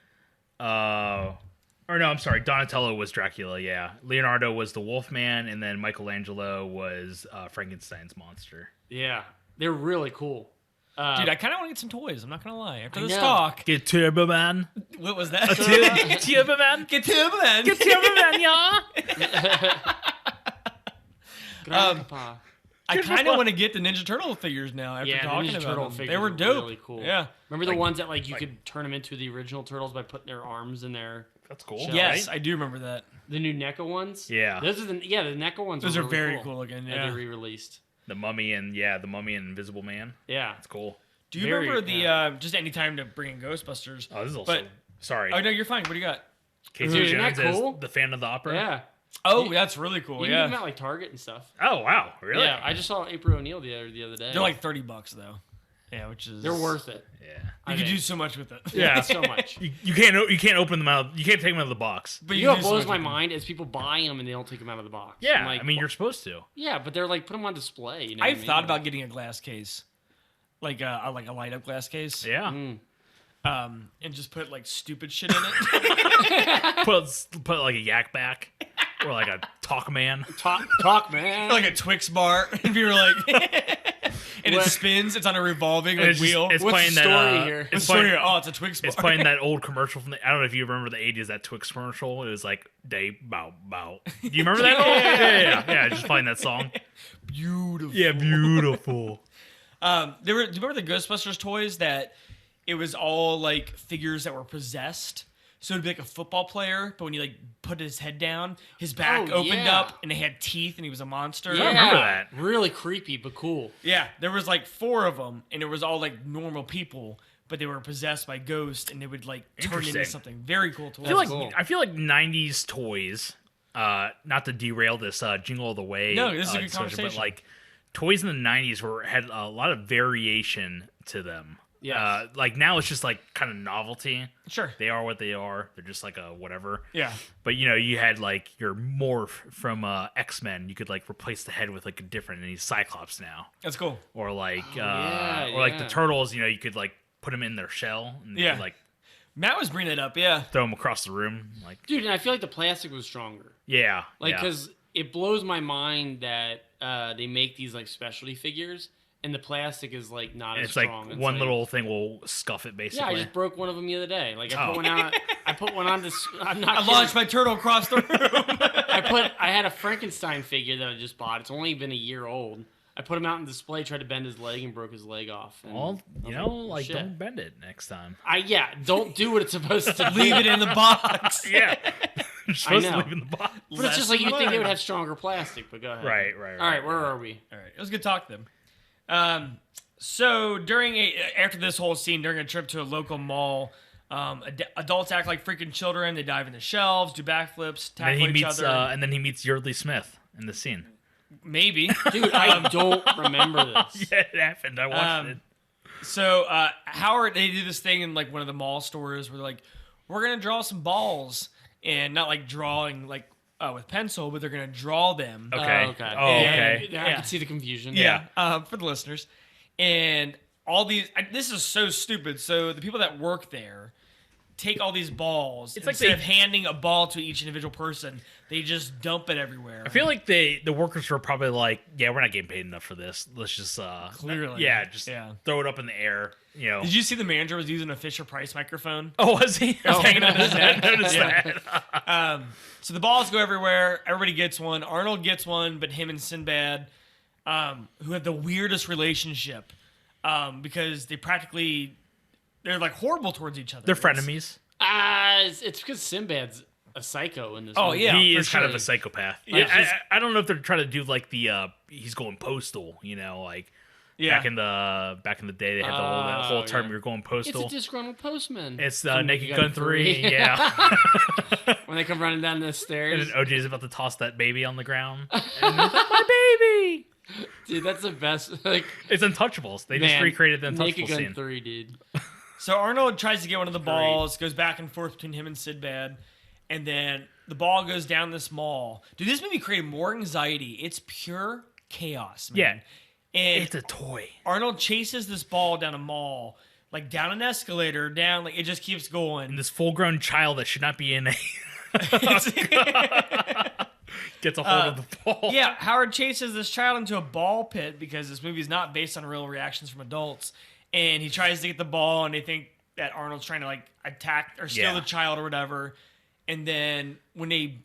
Or no, I'm sorry, Donatello was Dracula, yeah. Leonardo was the Wolfman, and then Michelangelo was Frankenstein's monster. yeah, they're really cool. Dude, I kind of want to get some toys. I'm not gonna lie. After I this know. talk, Get Turbo Man. what was that? Turbo Man. Get him, man. Get Turbo Man, yeah. Grandpa. I kind of want to get the Ninja Turtle figures now. After Yeah, the talking Ninja about Turtle them. figures They were are dope. really cool. Yeah. Remember the ones that like you could turn them into the original turtles by putting their arms in their That's cool. Shell. Yes, right? I do remember that. the new NECA ones? Yeah. Those are the NECA ones. Those were are really very cool looking. that Yeah. they re-released. The Mummy and Invisible Man. Yeah. That's cool. Do you remember the just any time to bring in Ghostbusters? Oh, this is also sorry. Oh no, you're fine. What do you got? Casey Dude, isn't Jones that cool? as the fan of the opera. Yeah. Oh, that's really cool. You can Yeah, get them at like Target and stuff. Oh wow, really? Yeah, I just saw April O'Neil the other day. they're like $30 though. Yeah, which is they're worth it. Yeah. You can do so much with it. Yeah. So much. You can't open them out. You can't take them out of the box. But You know can what do so blows much my with them. mind is people buy them and they don't take them out of the box. Yeah, I'm like, I mean you're supposed to. yeah, but they're like put them on display. You know I've what I mean? thought about getting a glass case, like a light up glass case. Yeah. And just put like stupid shit in it. Put like a yak back or like a talk man. talk, man. Like a Twix bar, and we were like, and it What? spins. It's on a revolving And like, wheel. It's What's playing the that. story here? It's What's playing, the story? Oh, it's a Twix bar. it's playing that old commercial from the. I don't know if you remember the '80s. That Twix commercial. It was like day bow bow. Do you remember that? Yeah. Just playing that song. Beautiful. Yeah, beautiful. Do you remember the Ghostbusters toys that it was all like figures that were possessed? So it'd be like a football player, but when you like put his head down, his back Oh, opened yeah. up and it had teeth and he was a monster. Yeah, remember that. Really creepy, but cool. Yeah, there was like 4 of them, and it was all like normal people, but they were possessed by ghosts, and they would like turn into Interesting. something very cool to I feel watch. like cool. I feel like '90s toys. Not to derail this Jingle All the Way. No, this is a good discussion, conversation. But like toys in the '90s had a lot of variation to them. Yes. Like now it's just like kind of novelty. Sure. They are what they are. They're just like a whatever. Yeah. But you had like your morph from X-Men. You could like replace the head with like a different, and he's Cyclops now. That's cool. Or like yeah, or like the yeah. Turtles. You could like put them in their shell and you Yeah. could like Matt was bringing it up, yeah. throw them across the room. Like Dude, and I feel like the plastic was stronger. yeah, Like, yeah. because it blows my mind that they make these like specialty figures, and the plastic is like not And as it's like strong. one little thing will scuff it Yeah, basically. I just broke one of them the other day. Like I Oh. put one out. I put one on this. I'm not. I kidding. launched my turtle across the room. I had a Frankenstein figure that I just bought. It's only been a year old. I put him out in display, tried to bend his leg, and broke his leg off. And Well, I was like shit. don't bend it next time. Don't do what it's supposed to Leave it in the box. Yeah, you're supposed to know. leave in the box. But it's just like you think they would have stronger plastic. But go ahead. Right. All right, where are we? All right, it was good talk to them. So after this whole scene, during a trip to a local mall, adults act like freaking children. They dive into shelves, do backflips, And then tackle he each meets, other. and then he meets Yeardley Smith in the scene. Maybe. Dude, I don't remember this. Yeah, it happened. I watched it. So Howard, they do this thing in like one of the mall stores where they're like, we're gonna draw some balls, and not like drawing like with pencil, but they're gonna draw them. Okay. Oh, okay. Oh, Yeah, okay. I can see the confusion. Yeah. For the listeners, and all these. This is so stupid. So the people that work there take all these balls. It's like instead they- of handing a ball to each individual person, they just dump it everywhere. I feel like the workers were probably like, yeah, we're not getting paid enough for this. Let's just Clearly. just Yeah. throw it up in the air. Did you see the manager was using a Fisher Price microphone? Oh, was he? was hanging on his neck. I noticed Yeah. that. So the balls go everywhere. Everybody gets one. Arnold gets one, but him and Sinbad, who have the weirdest relationship, because they're like horrible towards each other. They're It's- frenemies. It's because Sinbad's a psycho in this. Oh, movie. yeah. He for is kind of sure. a psychopath. Like, Yeah, I don't know if they're trying to do like the he's going postal. Like Yeah. back in the day they had that whole term yeah. you're going It's postal. a disgruntled postman. It's From Naked Gun 3. Yeah. When they come running down the And stairs. then OJ's about to toss that baby on the ground. And he's like, my baby! Dude, that's the best. Like, It's Untouchables. They just man, recreated the Naked Untouchables Gun scene. 3, dude. So Arnold tries to get one of the balls, goes back and forth between him and Sinbad, and then the ball goes down this mall. Dude, this movie created more anxiety. It's pure chaos, man. Yeah. And It's a toy. Arnold chases this ball down a mall, like down an escalator, down, like it just keeps going. And this full-grown child that should not be in a gets a hold of the ball. Yeah, Howard chases this child into a ball pit because this movie is not based on real reactions from adults. And he tries to get the ball, and they think that Arnold's trying to like attack or steal Yeah. the child or whatever. And then when they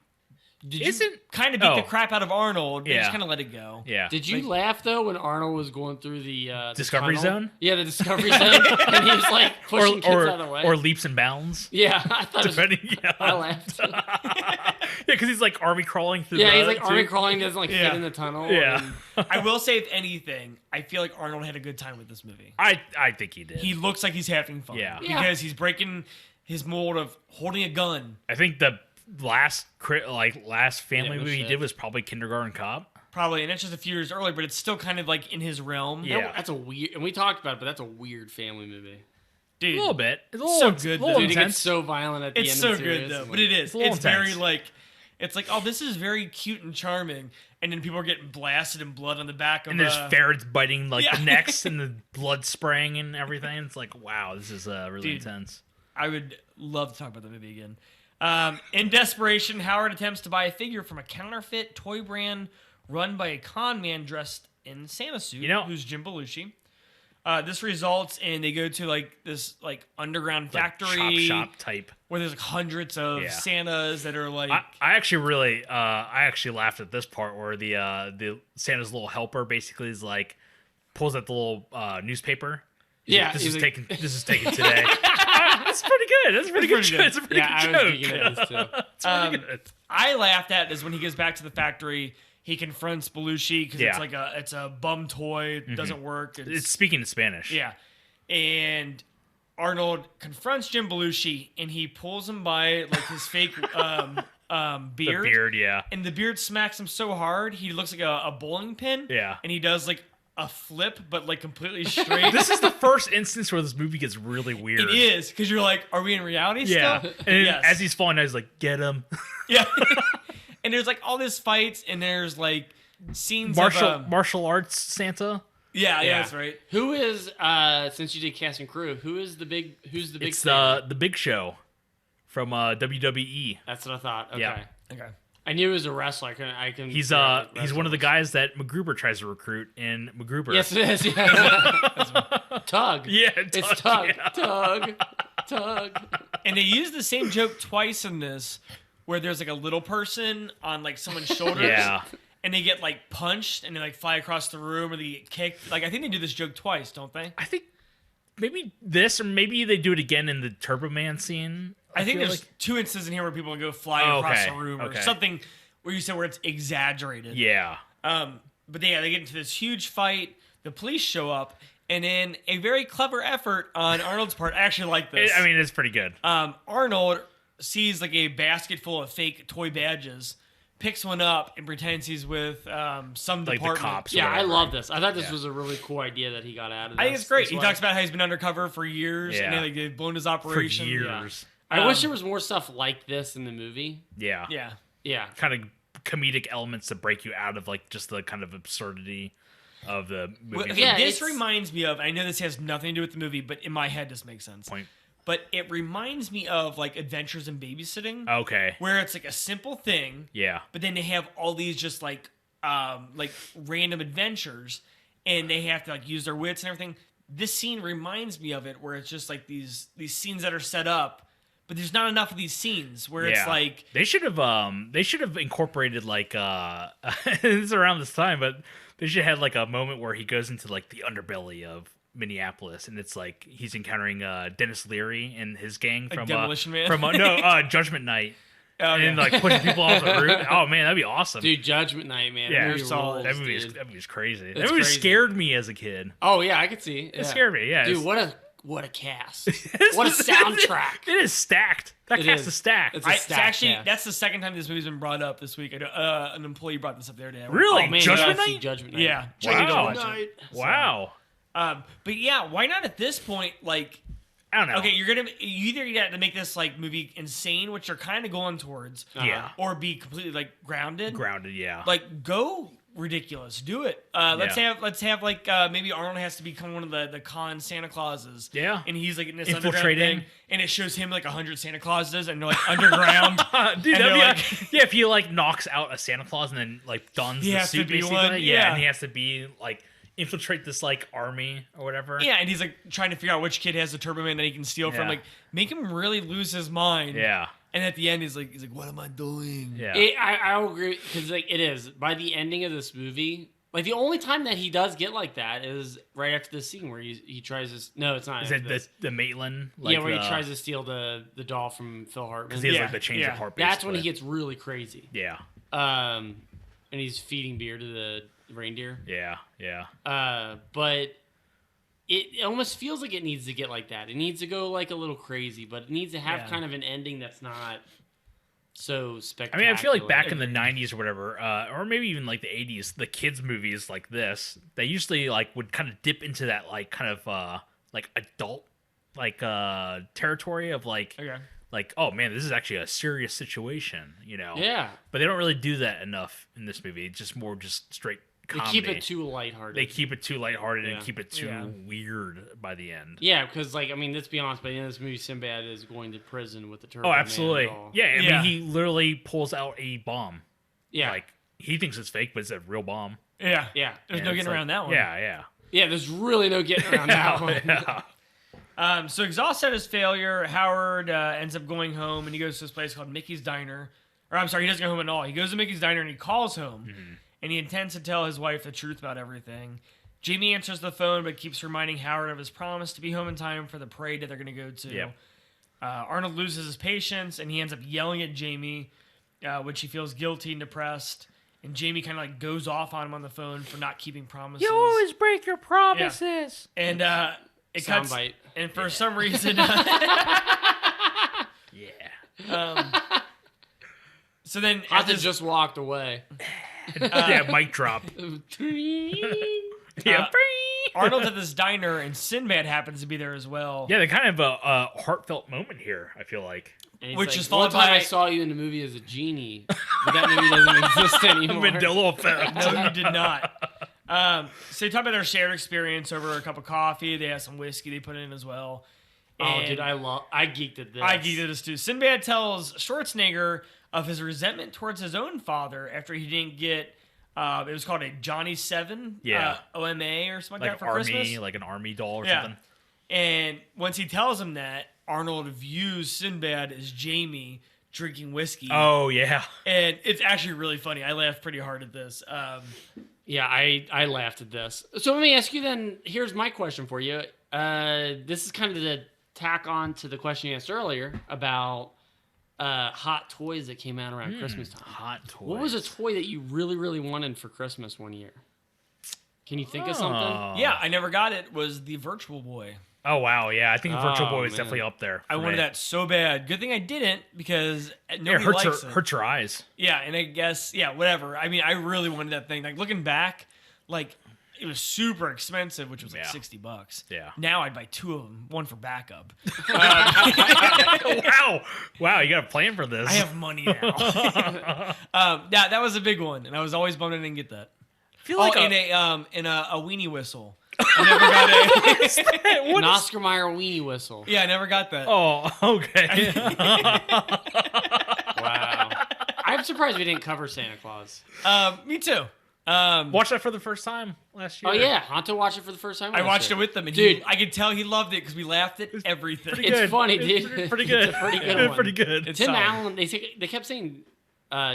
Isn't kind of beat the crap out of Arnold, they Yeah. just kind of let it go. yeah? Did you laugh though when Arnold was going through the Discovery tunnel? Zone? Yeah, the Discovery Zone, and he was like pushing kids out of the way. or leaps and bounds? yeah, I thought it was, Depending, yeah. I laughed. Yeah, because he's like army crawling through. Yeah, he's the, like army crawling, doesn't like Yeah. fit in the tunnel. Yeah. and- I will say, if anything, I feel like Arnold had a good time with this movie. I think he did. He looks like he's having fun. Yeah. Yeah. Because he's breaking his mold of holding a gun. I think the last family Yeah, no movie he shit. did was probably Kindergarten Cop. Probably, and it's just a few years earlier, but it's still kind of like in his realm. Yeah. That's a weird, and we talked about it, but that's a weird family movie. Dude. A little bit. It's a So little, good, a little though. Dude, it gets intense. so violent at the It's end. so of the good, series, though. and, But it is. It's a little It's very, intense. like, it's like, oh, this is very cute and charming. And then people are getting blasted and blood on the back of And there's ferrets biting like Yeah. the necks and the blood spraying and everything. It's like, wow, this is really Dude. intense. I would love to talk about the movie again. In desperation, Howard attempts to buy a figure from a counterfeit toy brand run by a con man dressed in Santa suit, who's Jim Belushi. This results in they go to like this like underground factory Shop type. where there's like hundreds of Yeah. Santas that are like I actually really I actually laughed at this part where the Santa's little helper basically is like pulls out the little newspaper. He's Yeah, like, this he's is like- taken today. That's pretty good. That's a pretty good. pretty joke. good. It's a pretty Yeah, I was good thinking joke. of this too. It's pretty good. I laughed at is when he gets back to the factory, he confronts Belushi because Yeah. it's a bum toy, it doesn't work. It's speaking in Spanish. Yeah. And Arnold confronts Jim Belushi and he pulls him by like his fake beard. The beard, yeah. And the beard smacks him so hard he looks like a bowling pin. Yeah. And he does like a flip, but like completely straight. This is the first instance where this movie gets really weird. It is, because you're like, are we in reality Yeah. still? And then Yes. as he's falling down, he's like, get him. Yeah. And there's like all this fights and there's like scenes Martial arts Santa. Yeah, Yeah. that's right. Who is since you did cast and crew? Who's the big? It's the Big Show from WWE. That's what I thought. Okay. Yeah. Okay. I knew he was a wrestler. I can. He's figure out what he's one of the wrestler guys that MacGruber tries to recruit in MacGruber. was. Yes, it is. Yeah. Tug. Yeah, It's Tug. yeah. Tug. And they use the same joke twice in this, where there's like a little person on like someone's shoulders. Yeah. And they get like punched and they like fly across the room or they get kicked. Like I think they do this joke twice, don't they? I think maybe this or maybe they do it again in the Turbo Man scene. I think feel there's like. two instances in here where people go fly Oh, across okay, the room or okay. something where you said where it's exaggerated. Yeah. But they get into this huge fight. The police show up, and in a very clever effort on Arnold's part, I actually like this. I mean, it's pretty good. Arnold sees like a basket full of fake toy badges, picks one up, and pretends he's with some Like the department. cops. or Yeah, I whatever. love this. I thought this was a really cool idea that he got out of this. I think it's great. as He well. talks about how he's been undercover for years, and Yeah. then they've blown his for operation. years. I wish there was more stuff like this in the movie. Yeah. Yeah. Yeah. Kind of comedic elements to break you out of like just the kind of absurdity of the movie. Well, okay, Yeah, this it's- reminds me of. I know this has nothing to do with the movie, but in my head, this makes sense. Point. But it reminds me of like Adventures in Babysitting, Okay. where it's like a simple thing, Yeah. but then they have all these just like random adventures, and they have to like use their wits and everything. This scene reminds me of it, where it's just like these scenes that are set up, but there's not enough of these scenes where it's like they should have incorporated like it's around this time, but they should have had like a moment where he goes into like the underbelly of Minneapolis, and it's like he's encountering Dennis Leary and his gang Like from Demolition Man? from Judgment Night, and like pushing people off the roof. Oh man, that'd be awesome. Dude, Judgment Night, man. Yeah, That movie they're solid. rules, that movie is dude. crazy. It's That movie crazy. scared me as a kid. Oh yeah, I could see. It scared me. Yeah, Dude, what a cast. What a soundtrack. It is stacked. That It cast is. is stacked. It's a it's stacked actually cast. that's the second time this movie's been brought up this week. I know, an employee brought this up the other day. Really? Oh, man, Judgment you gotta see Night? Judgment Night. Yeah. Wow. I need to watch it. Wow. But yeah, why not at this point? Like, I don't know. okay, you either got to make this like movie insane, which you're kind of going towards, Yeah. or be completely like grounded. Grounded. Yeah. Like, go ridiculous, do it. Let's have like maybe Arnold has to become one of the con Santa Clauses. Yeah. and he's like in this Infiltrating. underground thing, and it shows him like 100 Santa Clauses, and they're like underground. Dude, And that'd be they're like, yeah, if he like knocks out a Santa Claus and then like dons He the has to suit be basically, one, yeah. and he has to be like infiltrate this like army or whatever. Yeah, and he's like trying to figure out which kid has the Turbo Man that he can steal from. Yeah. Like, make him really lose his mind. Yeah. And at the end, he's like, what am I doing? Yeah. I agree because like it is by the ending of this movie, Like the only time that he does get like that is right after the scene where he tries to. No, it's not. Is it the Maitland? Like where he tries to steal the doll from Phil Hartman. Because he has like the change of heart. That's when he gets really crazy. Yeah. And he's feeding beer to the reindeer. Yeah. Yeah. But it almost feels like it needs to get like that. It needs to go like a little crazy, but it needs to have kind of an ending that's not so spectacular. I mean, I feel like back in the 90s or whatever, or maybe even like the 80s, the kids movies like this, they usually like would kind of dip into that like kind of like adult like territory of like oh man, this is actually a serious situation, you know. Yeah. But they don't really do that enough in this movie. It's just more just straight comedy. They keep it too lighthearted. And keep it too weird by the end. Yeah, because like I mean, let's be honest. By the end of this movie, Sinbad is going to prison with the Turbo. Oh, absolutely. Man Yeah, I mean, he literally pulls out a bomb. Yeah, like he thinks it's fake, but it's a real bomb. Yeah, yeah. There's no getting around that one. Yeah. There's really no getting around that one. So exhausted at his failure, Howard ends up going home, and he goes to this place called Mickey's Diner. Or I'm sorry, he doesn't go home at all. He goes to Mickey's Diner and he calls home. Mm-hmm. And he intends to tell his wife the truth about everything. Jamie answers the phone, but keeps reminding Howard of his promise to be home in time for the parade that they're going to go to. Yep. Arnold loses his patience, and he ends up yelling at Jamie, which he feels guilty and depressed. And Jamie kind of like goes off on him on the phone for not keeping promises. You always break your promises. Yeah. And it cuts. Soundbite. And for some reason, so then Hata just walked away. Mic drop. Arnold's at this diner, and Sinbad happens to be there as well. Yeah, they kind of a heartfult moment here, I feel like. Which is one followed time by... I saw you in the movie as a genie, but that movie doesn't exist anymore. Mandela effect. No, you did not. So they talk about their shared experience over a cup of coffee. They have some whiskey they put in as well. Oh, dude, I geeked at this. I geeked at this too. Sinbad tells Schwarzenegger of his resentment towards his own father after he didn't get... it was called a Johnny 7 OMA or something like that for army, Christmas. Like an army doll or something. And once he tells him that, Arnold views Sinbad as Jamie drinking whiskey. Oh, yeah. And it's actually really funny. I laughed pretty hard at this. Yeah, I laughed at this. So let me ask you then, here's my question for you. This is kind of the tack on to the question you asked earlier about hot toys that came out around Christmas time. Hot toys. What was a toy that you really, really wanted for Christmas one year? Can you think of something? Yeah, I never got it. Was the Virtual Boy. Oh, wow. Yeah, I think Virtual Boy was man. definitely up there. I wanted that so bad. Good thing I didn't, because nobody it likes it. hurts your eyes. Yeah, and I guess, whatever. I mean, I really wanted that thing. Like, looking back, like, it was super expensive, which was like $60. Yeah. Now I'd buy 2 of them, one for backup. Wow, you got a plan for this. I have money now. That was a big one, and I was always bummed I didn't get that. I feel like in a weenie whistle. I never got An Oscar Mayer weenie whistle. Yeah, I never got that. Oh, okay. Wow. I'm surprised we didn't cover Santa Claus. Me too. Watched that for the first time last year. Oh yeah, Hanto watched it for the first time. I watched it with them, and dude, I could tell he loved it because we laughed at everything. It's funny, dude. It's pretty good. It's a pretty good one. Pretty good. It's Tim solid. Allen. They kept saying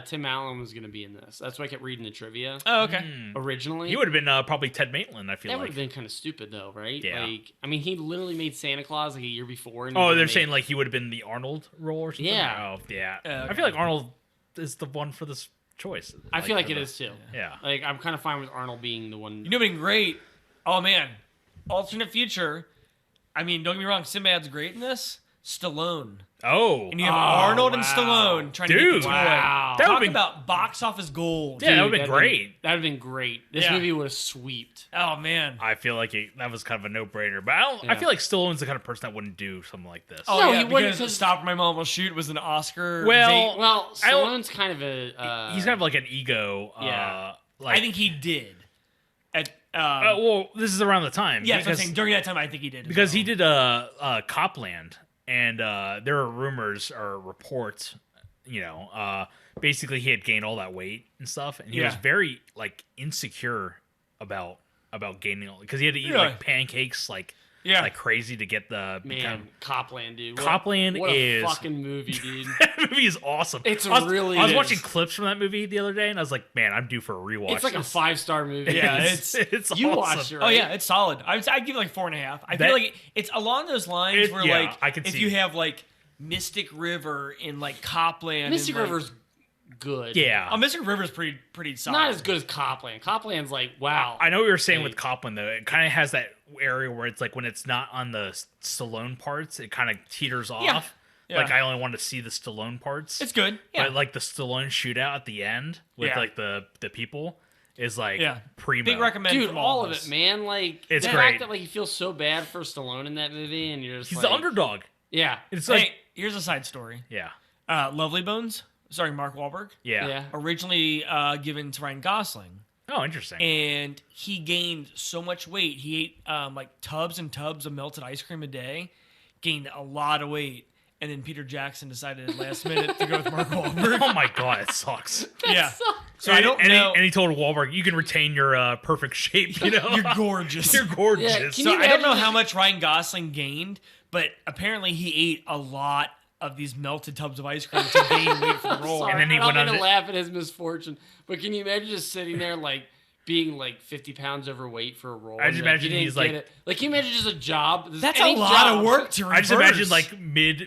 Tim Allen was going to be in this. That's why I kept reading the trivia. Oh, okay. Originally, He would have been probably Ted Maitland, I feel that would like. have been kind of stupid though, right? Yeah. Like, I mean, he literally made Santa Claus like a year before. And They're saying like he would have been the Arnold role or something? Yeah. Oh, yeah. Okay. I feel like Arnold is the one for this choice. I feel like it is too. Yeah. Like I'm kind of fine with Arnold being the one. You know, been great. Oh man, alternate future. I mean, don't get me wrong. Sinbad's great in this. Stallone. Oh. And you have Arnold and Stallone trying to get the toy. Wow. That Talk would've been- about box office gold. Yeah, that would have Dude, been great. That would have been great. This Yeah. movie would have sweeped. Oh man. I feel like that was kind of a no-brainer. But I Yeah. feel like Stallone's the kind of person that wouldn't do something like this. Oh No, yeah, he wouldn't, because 'cause- Stop or My Mom Will Shoot was an Oscar. Well, bait. Well, I don't- Stallone's kind of a. He's kind of like an ego. Yeah. Like, I think he did. At well, this is around the time. yeah, that's what I'm because- saying. During that time, I think he did. as Because well. he did Copland, and there are rumors or reports, basically he had gained all that weight and stuff, and he was Yeah. very like insecure about gaining all because he had to eat Yeah. like pancakes like like crazy to get the Copland, dude. Copland what is a fucking movie, dude. That movie is awesome. I was watching clips from that movie the other day, and I was like, man, I'm due for a rewatch. It's like a 5-star movie. Yeah, it's you awesome. watched it, right? Oh yeah, it's solid. I'd give it like 4.5. I feel like it's along those lines where like I can if see you it. have like Mystic River in like Copland. Mystic and, like, River's good. Yeah. Mystic River's pretty solid. Not as good as Copland. Copland's like, wow. I know what you were saying with Copland, though. It kind of has that area where it's like when it's not on the Stallone parts, it kind of teeters off. Yeah. Like, I only want to see the Stallone parts. It's good. Yeah. But, like, the Stallone shootout at the end with, like, the people is, like, primo. Big recommend Dude, from all of us. it, man. Like, It's the great. fact that, like, you feel so bad for Stallone in that movie, and you're just He's like... the underdog. Yeah. It's Hey, like... here's a side story. Yeah. Lovely Bones, starring Mark Wahlberg, Yeah. originally given to Ryan Gosling. Oh, interesting. And he gained so much weight. He ate like tubs and tubs of melted ice cream a day, gained a lot of weight. And then Peter Jackson decided at last minute to go with Mark Wahlberg. Oh, my God. It sucks. Yeah. So So I don't know. And he told Wahlberg, you can retain your perfect shape, you know? You're gorgeous. You're gorgeous. Yeah, can So you I don't know imagine how much Ryan Gosling gained, but apparently he ate a lot of these melted tubs of ice cream to gain weight for the role. Sorry, And then he I'm went not on gonna to- laugh at his misfortune, but can you imagine just sitting there like being like 50 pounds overweight for a role? I just and, imagine you didn't he's, get like- it? Like, can you imagine just a job? That's a any lot job. of work to reverse. I just imagine like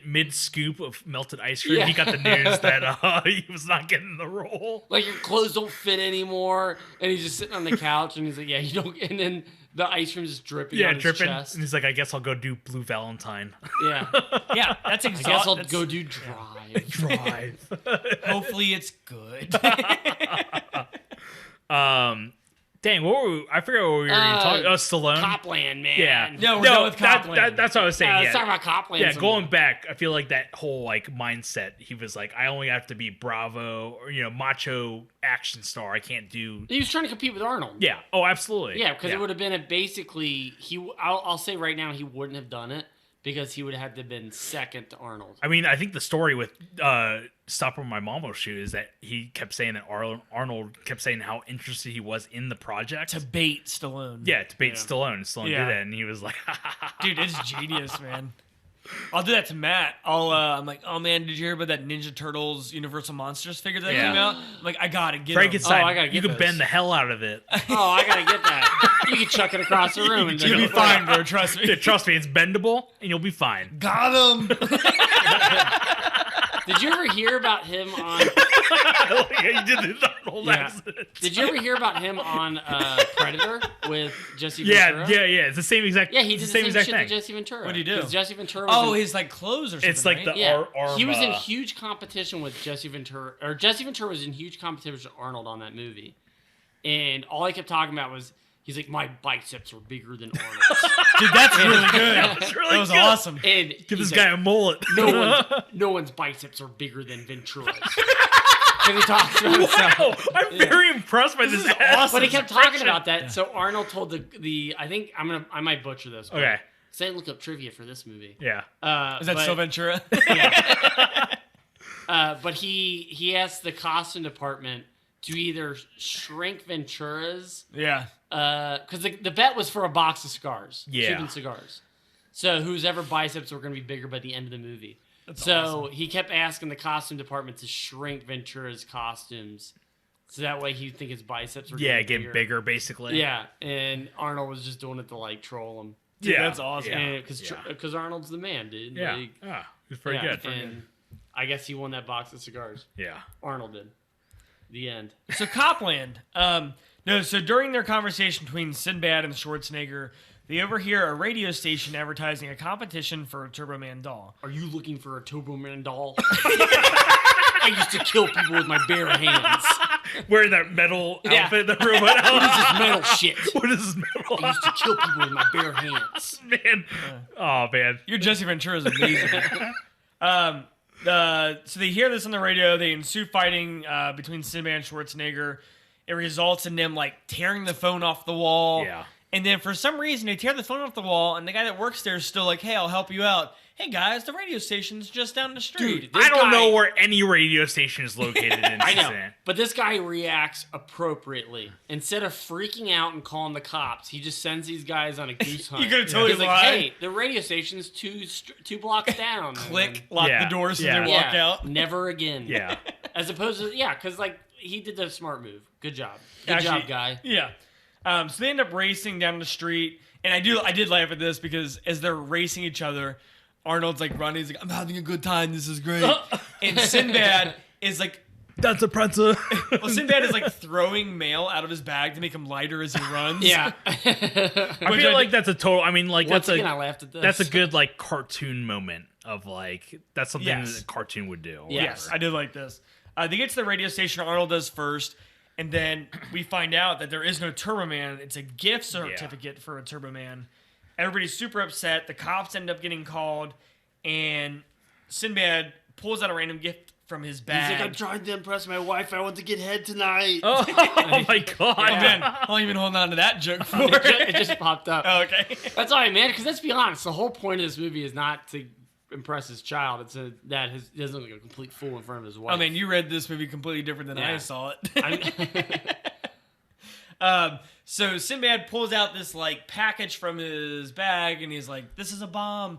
mid scoop of melted ice cream. Yeah. He got the news that he was not getting the role. Like, your clothes don't fit anymore, and he's just sitting on the couch, and he's like, "Yeah, you don't." And then the ice cream just dripping on his dripping. chest. And he's like, I guess I'll go do Blue Valentine. Yeah, Yeah, that's I guess I'll exhausting. go do Drive. Drive. Hopefully it's good. Dang, what were we, I forgot what we were talking. Oh, Stallone. Copland, man. Yeah. No, we're done with Copland. That's what I was saying. Let's Yeah. talk about Copland. Yeah, some going more. back, I feel like that whole like mindset. He was like, I only have to be Bravo or macho action star. I can't do. He was trying to compete with Arnold. Yeah. Oh, absolutely. Yeah, because it would have been basically I'll say right now he wouldn't have done it because he would have had to have been second to Arnold. I mean, I think the story with Stop Where My Mom Will Shoot is that he kept saying that Arnold kept saying how interested he was in the project. To bait Stallone. Yeah, to bait Stallone. Stallone Yeah. did it, and he was like, Dude, it's genius, man. I'll do that to Matt. I'm like, oh man, did you hear about that Ninja Turtles Universal Monsters figure that Yeah. came out? I'm like, I gotta get it. Frankenstein, I gotta you get can this. bend the hell out of it. Oh, I gotta get that. You can chuck it across the room and You'll be fine, bro. Trust me. Trust me, it's bendable, and you'll be fine. Got him. Did you ever hear about him on? You did the whole accident. Did you ever hear about him on Predator with Jesse Yeah, Ventura? yeah. It's the same exact. Yeah, he did it's the same exact shit thing. to Jesse Ventura. What'd he do? 'Cause Jesse Ventura was Oh, in, his like clothes or something. It's like right? the yeah, arm. he was in huge competition with Jesse Ventura, or Jesse Ventura was in huge competition with Arnold on that movie, and all he kept talking about was he's like, my biceps are bigger than Arnold's. Dude, that's really good. That's really That was good. awesome. And Give he's this guy a mullet. no one's biceps are bigger than Ventura's. And he talks about himself. Wow, I'm very impressed by this. Awesome. But he kept talking about that. So Arnold told the I think I might butcher this. But Okay. I didn't look up trivia for this movie. Yeah. Is that still Ventura? But he asked the costume department to either shrink Ventura's, Yeah. because the bet was for a box of cigars, Yeah. Cuban cigars. So whose ever biceps were going to be bigger by the end of the movie. That's So awesome. he kept asking the costume department to shrink Ventura's costumes, so that way he'd think his biceps were Yeah, getting bigger, basically. Yeah, and Arnold was just doing it to like troll him. Dude, Yeah. that's awesome. Yeah. Because Arnold's the man, dude. Yeah. Like, Ah, he was pretty yeah, good. And I guess he won that box of cigars. Yeah. Arnold did. The end. So Copland. No, so during their conversation between Sinbad and Schwarzenegger, they overhear a radio station advertising a competition for a Turbo Man doll. Are you looking for a Turbo Man doll? I used to kill people with my bare hands. Wearing that metal Yeah. outfit, the robot What is outfit. this metal shit? What is this metal I used to kill people with my bare hands. man? Oh, man. Your Jesse Ventura is amazing. So they hear this on the radio. They ensue fighting between Sinbad and Schwarzenegger. It results in them like tearing the phone off the wall. Yeah. And then for some reason they tear the phone off the wall, and the guy that works there is still like, "Hey, I'll help you out. hey guys, the radio station's just down the street. Dude, this I don't know guy- where any radio station is located in I know, Cincinnati. but this guy reacts appropriately. Instead of freaking out and calling the cops, he just sends these guys on a goose hunt. You could've totally He's like, lied. hey, the radio station's two blocks down. Click, lock Yeah, the doors, yeah. and they walk out. Never again. Yeah. As opposed to, because like he did the smart move. Good job. Good Actually, job, guy. Yeah. So they end up racing down the street, and I did laugh at this because as they're racing each other, Arnold's like running. He's like, "I'm having a good time. This is great." And Sinbad is like, That's a pretzel. well, Sinbad is like throwing mail out of his bag to make him lighter as he runs. Yeah. I feel like that's a total. I mean, like Once that's again, I a laughed at this. that's a good like cartoon moment of like that's something Yes. that a cartoon would do. or Yes, whatever. I did like this. They get to the radio station. Arnold does first, and then we find out that there is no Turbo Man. It's a gift certificate for a Turbo Man. Everybody's super upset. The cops end up getting called, and Sinbad pulls out a random gift from his bag. He's like, I'm trying to impress my wife. I want to get head tonight. Oh, my god! Oh man, how long you been holding on to that joke for? it just popped up. Oh, okay. That's all right, man. Because let's be honest, the whole point of this movie is not to impress his child. It's that he doesn't look like a complete fool in front of his wife. Oh man, you read this movie completely different than I Yeah. saw it. I'm- So Sinbad pulls out this like package from his bag, and he's like, "This is a bomb,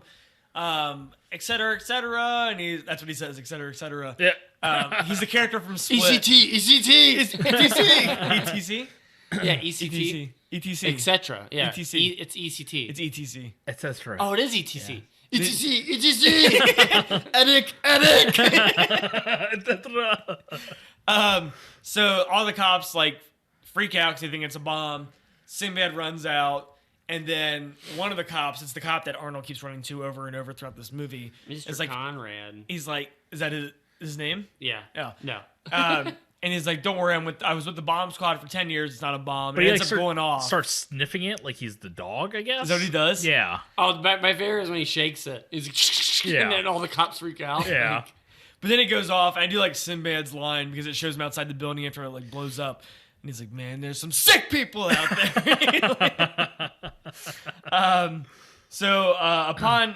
et cetera, et cetera." And that's what he says, et cetera, et cetera. Yeah. He's the character from Split. ECT, ECT, ETC. yeah, ECT, ETC. etc. Yeah, ETC. It's ECT. It's ETC. That's right. Oh, it is ETC. ETC, ETC. Edit, edit. So all the cops like freak out because they think it's a bomb. Sinbad runs out, and then one of the cops, it's the cop that Arnold keeps running to over and over throughout this movie. Mr. It's like Conrad. he's like, is that his name? Yeah. Yeah. No. And he's like, don't worry, I was with the bomb squad for 10 years. It's not a bomb. But And he it ends like up going off. starts sniffing it like he's the dog. I guess. Is that what he does? Yeah. Oh, my favorite is when he shakes it. He's like, Yeah. and then all the cops freak out. Yeah. Like, But then it goes off, and I do like Sinbad's line because it shows him outside the building after it like blows up. And he's like, man, there's some sick people out there. So upon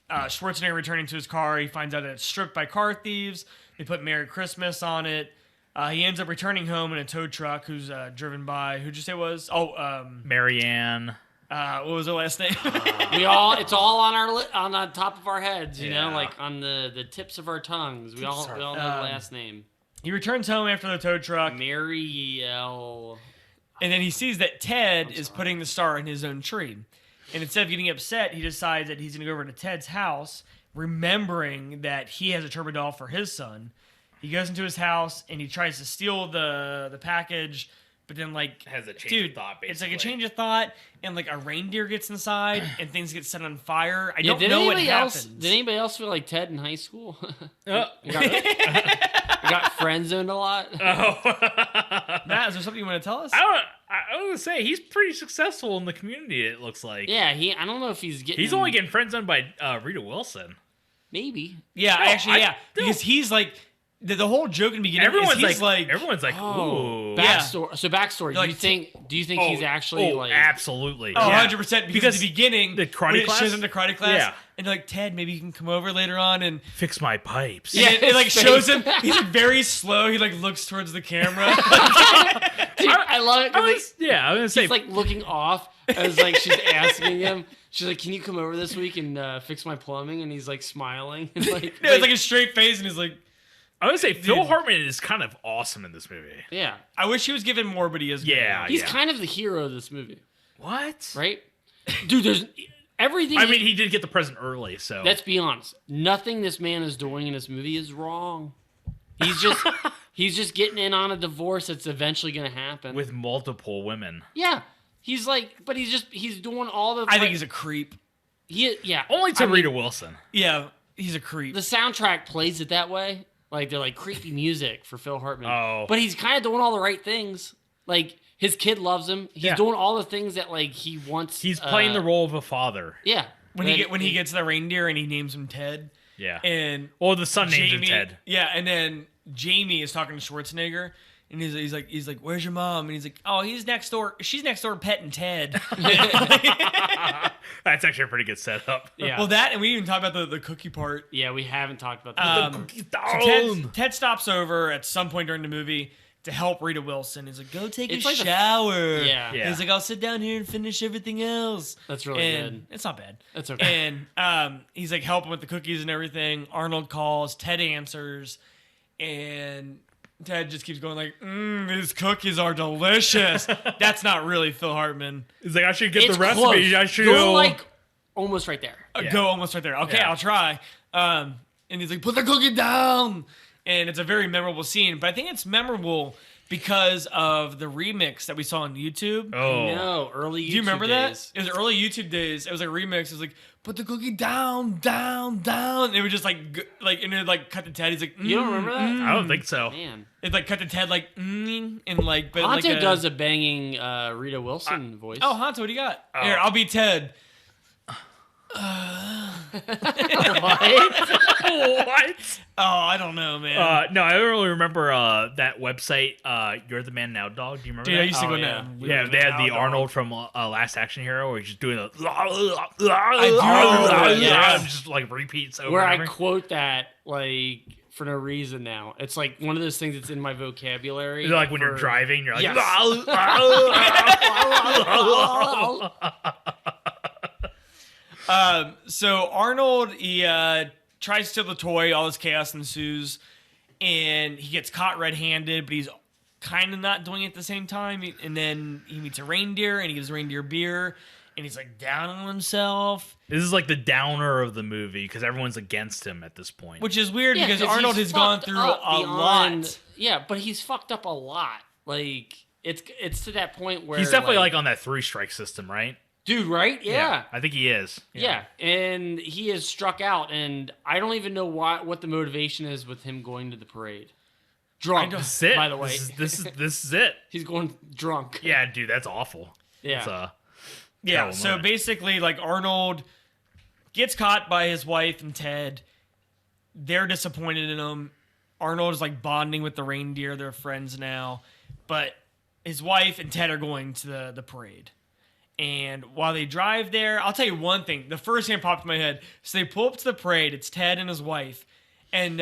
Schwarzenegger returning to his car, he finds out that it's stripped by car thieves. They put Merry Christmas on it. He ends up returning home in a tow truck who's driven by, who'd you say it was? Marianne. What was her last name? it's all on on the top of our heads, you know, Yeah. like on the tips of our tongues. We all know the last name. He returns home after the tow truck, Mary L. and then he sees that Ted is putting the star in his own tree. And instead of getting upset, he decides that he's going to go over to Ted's house, remembering that he has a turbo doll for his son. He goes into his house, and he tries to steal the package, but then, like, Has a change dude, of thought, it's like a basically. change of thought, and, like, a reindeer gets inside, and things get set on fire. I Yeah, don't know what happens. Did anybody else feel like Ted in high school? Oh. got friend zoned a lot. Matt, is there something you want to tell us? I was gonna say he's pretty successful in the community. It looks like. Yeah, I don't know if he's getting. He's only getting friend zoned by Rita Wilson. maybe. Yeah, No, actually, I don't- because he's, like, the whole joke in the beginning Everyone's is he's like everyone's like, Oh, ooh. backstory. So backstory. Like, Do you think he's actually like? absolutely. Oh, Yeah. 100%. Because Because at the beginning, the karate when it class? shows him the karate class, Yeah. and they're like, Ted, maybe you can come over later on. And Fix my pipes. yeah, it like his shows face. him, he's like very slow. He like looks towards the camera. Dude, I love it. 'cause, like, I was gonna say he's like looking off as like she's asking him. She's like, "Can you come over this week and fix my plumbing?" And he's like smiling. And, like, No, it's like a straight face, and he's like, I would say Phil Hartman is kind of awesome in this movie. yeah, I wish he was given more, but he is. Yeah. he's kind of the hero of this movie, What? right? Dude, there's everything. I mean, he did get the present early, so let's be honest. Nothing this man is doing in this movie is wrong. He's just getting in on a divorce that's eventually going to happen. with multiple women. Yeah. He's like, but he's doing all the. I think he's a creep. Yeah. Only to I mean, Rita Wilson. Yeah, he's a creep. the soundtrack plays it that way. Like they're like creepy music for Phil Hartman. Oh. But he's kind of doing all the right things. Like his kid loves him. He's Yeah. doing all the things that like he wants. He's playing the role of a father. Yeah. when he gets the reindeer and he names him Ted, Yeah. and Well, the son named him Jamie, Ted. yeah, and then Jamie is talking to Schwarzenegger, And he's like, where's your mom? And he's like, oh, he's next door. She's next door petting Ted. That's actually a pretty good setup. Yeah. Well, that, and we didn't talk about the cookie part. Yeah, we haven't talked about that. So Ted stops over at some point during the movie to help Rita Wilson. He's like, go take It's a like shower. Yeah. And he's like, I'll sit down here and finish everything else. That's really and good. It's not bad. That's okay. And he's like helping with the cookies and everything. Arnold calls. Ted answers. And Ted just keeps going like, these cookies are delicious. That's not really Phil Hartman. He's like, I should get It's the recipe. close. I should Go like almost right there. Go almost right there. Okay, Yeah. I'll try. And he's like, put the cookie down. And it's a very memorable scene. But I think it's memorable because of the remix that we saw on YouTube. Oh, No, early YouTube Do you remember days. that? It was early YouTube days. It was like a remix. It was like, put the cookie down, down, down. And it would just like, and it like cut the Ted. He's like, You don't remember that? I don't think so. Man. It like cut the Ted like, and like, but Honto like does a banging Rita Wilson voice. Oh, Hanto, what do you got? Here, I'll be Ted. What? Oh, I don't know, man. No, I don't really remember that website. You're the Man Now, Dog. Do you remember Dude, that? I used to go yeah. down. Yeah, they had the Arnold from Last Action Hero, where he's just doing the yes. just like repeats over Where and I over. quote that like for no reason now. It's like one of those things that's in my vocabulary. Like when you're for- driving, you're like, Yes. So Arnold, he tries to steal the toy. All this chaos ensues, and he gets caught red-handed. But he's kind of not doing it at the same time. And then he meets a reindeer, and he gives the reindeer beer, and he's like down on himself, This is like the downer of the movie because everyone's against him at this point. which is weird Yeah, because 'cause Arnold he's has gone fucked through up a beyond- lot. Yeah, but he's fucked up a lot. Like it's to that point where He's definitely like on that 3-strike system, right? dude, right? Yeah. I think he is. Yeah, and he is struck out, and I don't even know what the motivation is with him going to the parade. Drunk, This is it. by the way. This is it. He's going drunk. Yeah, dude, that's awful. Yeah. It's, Yeah, terrible so moment. basically, like, Arnold gets caught by his wife and Ted. They're disappointed in him. Arnold is, like, bonding with the reindeer. They're friends now. But his wife and Ted are going to the parade. And while they drive there, I'll tell you one thing. The first thing that popped in my head. So they pull up to the parade. It's Ted and his wife. And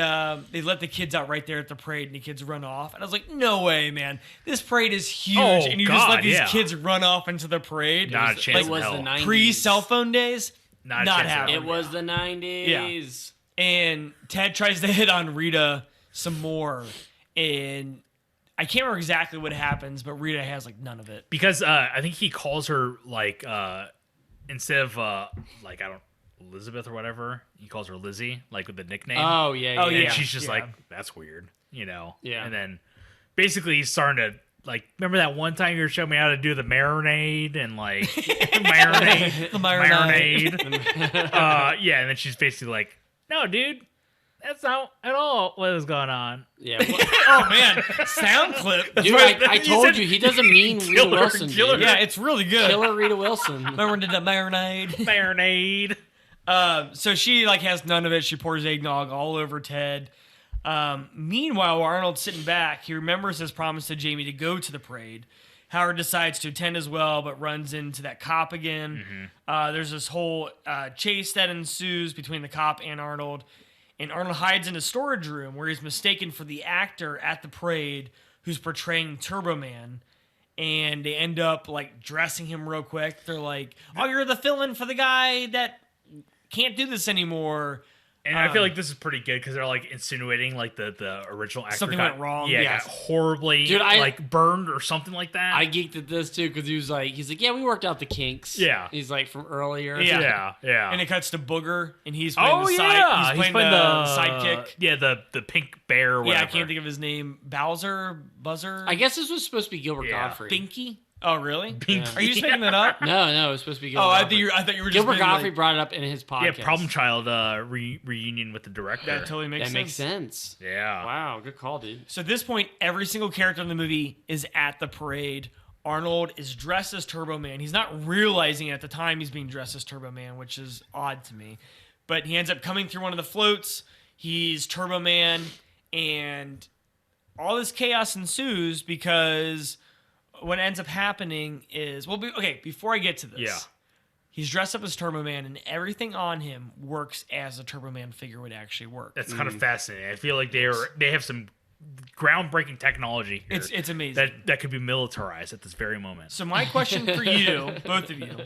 they let the kids out right there at the parade, and the kids run off. And I was like, no way, man. This parade is huge. Oh, and you just God, let these yeah. kids run off into the parade. Not a chance It in was hell. the 90s. Pre-cell phone days, Not a not chance in happening. hell. It was the 90s. And Ted tries to hit on Rita some more. And I can't remember exactly what happens, but Rita has, like, none of it. Because I think he calls her like instead of like Elizabeth or whatever, he calls her Lizzie, like with the nickname. Oh, yeah, yeah. Oh, and yeah. she's just yeah. like, that's weird, you know. Yeah. And then basically he's starting to like, remember that one time you were showing me how to do the marinade and like marinade, The marinade. marinade. Yeah, and then she's basically like, no, dude, that's not at all what is going on. Yeah. Well, Oh, man. Sound clip. dude, right. I You told said you, he doesn't mean Rita killer, Wilson. killer. Dude. Yeah, it's really good. Killer Rita Wilson. Remember did the marinade? Marinade. So she, like, has none of it. She pours eggnog all over Ted. Meanwhile, Arnold's sitting back. He remembers his promise to Jamie to go to the parade. Howard decides to attend as well, but runs into that cop again. There's this whole chase that ensues between the cop and Arnold. And Arnold hides in a storage room where he's mistaken for the actor at the parade who's portraying Turbo Man. And they end up, like, dressing him real quick. They're like, oh, you're the fill-in for the guy that can't do this anymore. And I feel like this is pretty good because they're like insinuating like the original actor Something got, went wrong. Yeah, Yes. got horribly Dude, like burned or something like that. I geeked at this too because he's like, yeah, we worked out the kinks. Yeah. He's like from earlier. Yeah. yeah. And it cuts to Booger, and he's playing Oh the yeah, he's playing the sidekick. Yeah, the pink bear. Or whatever. Yeah, I can't think of his name. Buzzer? I guess this was supposed to be Gilbert Yeah. Godfrey. Binky? Oh, really? Pink. Are you just making that up? No, it was supposed to be Gilbert Oh, I Godfrey. thought you were just Gilbert being Godfrey like, brought it up in his podcast. Yeah, Problem Child reunion with the director. that totally makes That sense. makes sense. Yeah. Wow, good call, dude. So at this point, every single character in the movie is at the parade. Arnold is dressed as Turbo Man. He's not realizing at the time he's being dressed as Turbo Man, which is odd to me. But he ends up coming through one of the floats. He's Turbo Man, and all this chaos ensues because what ends up happening is before I get to this. Yeah. He's dressed up as Turbo Man, and everything on him works as a Turbo Man figure would actually work. That's kind of fascinating. I feel like they have some groundbreaking technology here. It's amazing. That could be militarized at this very moment. So my question for you, both of you,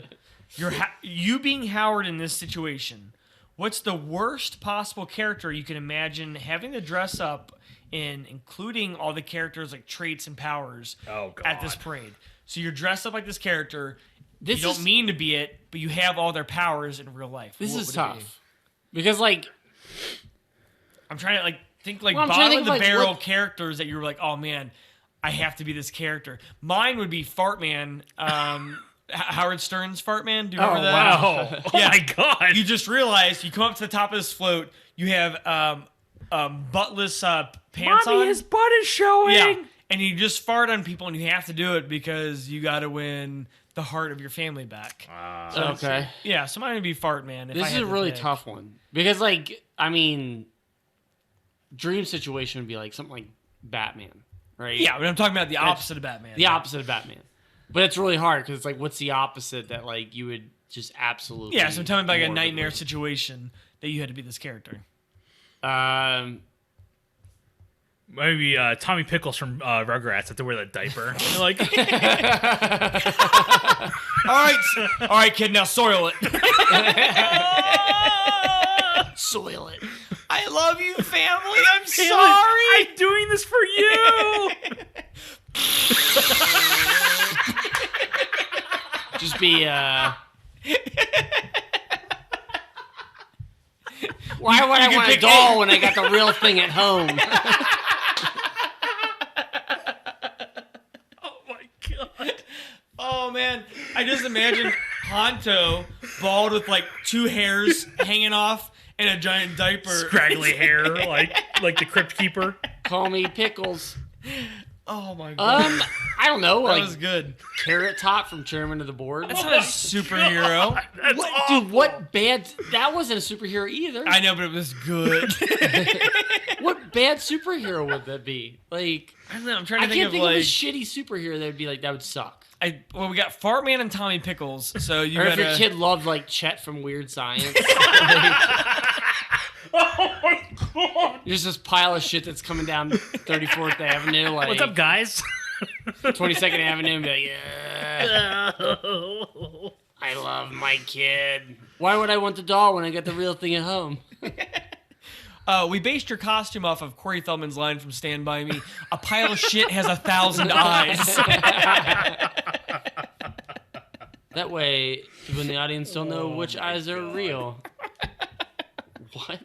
you being Howard in this situation, what's the worst possible character you can imagine having to dress up in, including all the characters like traits and powers at this parade? So you're dressed up like this character. You don't mean to be it, but you have all their powers in real life. This is tough. Because, like... I'm trying to, think, bottom of the barrel characters that you were like, oh, man, I have to be this character. Mine would be Fart Man, Howard Stern's Fart Man. Do you remember that? Wow. Yeah. Oh, my God. You just realized you come up to the top of this float, you have buttless pants on. Mommy, his butt is showing. Yeah. And you just fart on people, and you have to do it because you got to win the heart of your family back. Okay. Yeah, so mine would be Fart Man. This is a really tough one. Because, dream situation would be like something like Batman, right? Yeah, but I'm talking about the opposite of Batman. The opposite of Batman. But it's really hard because it's like, what's the opposite that you would just absolutely... Yeah, so tell me about a nightmare situation that you had to be this character. Maybe Tommy Pickles from Rugrats have to wear that diaper. Like, all right, kid, now soil it. Soil it. I love you, family. I'm sorry. I'm doing this for you. Just be why would I want a doll when I got the real thing at home? Oh my God. Oh man, I just imagine Honto bald with two hairs hanging off and a giant diaper, Scraggly hair, like the Crypt Keeper. Call me Pickles. Oh my God. I don't know. That was good. Carrot Top from Chairman of the Board. That's not a superhero. That's Dude, what bad... That wasn't a superhero either. I know, but it was good. What bad superhero would that be? I don't know. I'm trying to think can't of think of a shitty superhero that would be that would suck. We got Fart Man and Tommy Pickles. So you or gotta... if your kid loved Chet from Weird Science. Oh my God. There's this pile of shit that's coming down 34th Avenue. What's up, guys? 22nd Avenue and be like, yeah. I love my kid. Why would I want the doll when I got the real thing at home? We based your costume off of Corey Feldman's line from Stand By Me. A pile of shit has 1,000 eyes. That way, people in the audience don't know which eyes are real. What?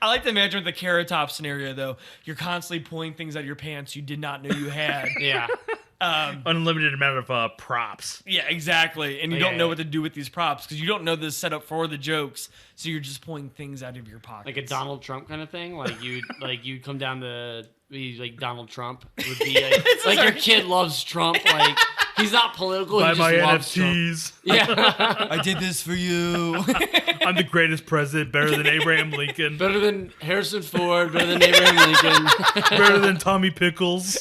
I like to imagine with the Carrot Top scenario, though. You're constantly pulling things out of your pants you did not know you had. Yeah. Unlimited amount of props. Yeah, exactly. And you don't know what to do with these props because you don't know the setup for the jokes. So you're just pulling things out of your pockets. Like a Donald Trump kind of thing? You'd come down to be Donald Trump would be your kid loves Trump. He's not political. Buy He my just loves NFTs. Trump. Yeah. I did this for you. I'm the greatest president, better than Abraham Lincoln, Better than Harrison Ford, better than Abraham Lincoln. better than Tommy Pickles.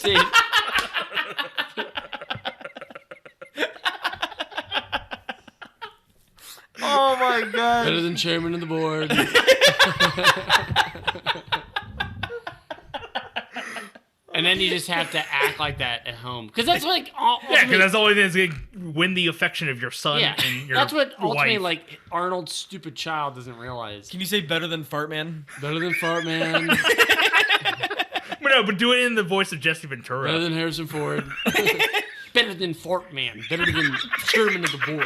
Oh my God. Better than Chairman of the Board. And then you just have to act like that at home. Because that's Yeah, because that's the only thing that's going to win the affection of your son and your that's what ultimately, wife. Arnold's stupid child doesn't realize. Can you say better than Fart Man? Better than Fart Man. But do it in the voice of Jesse Ventura. Better than Harrison Ford. Better than Fart Man. Better than Chairman of the Board.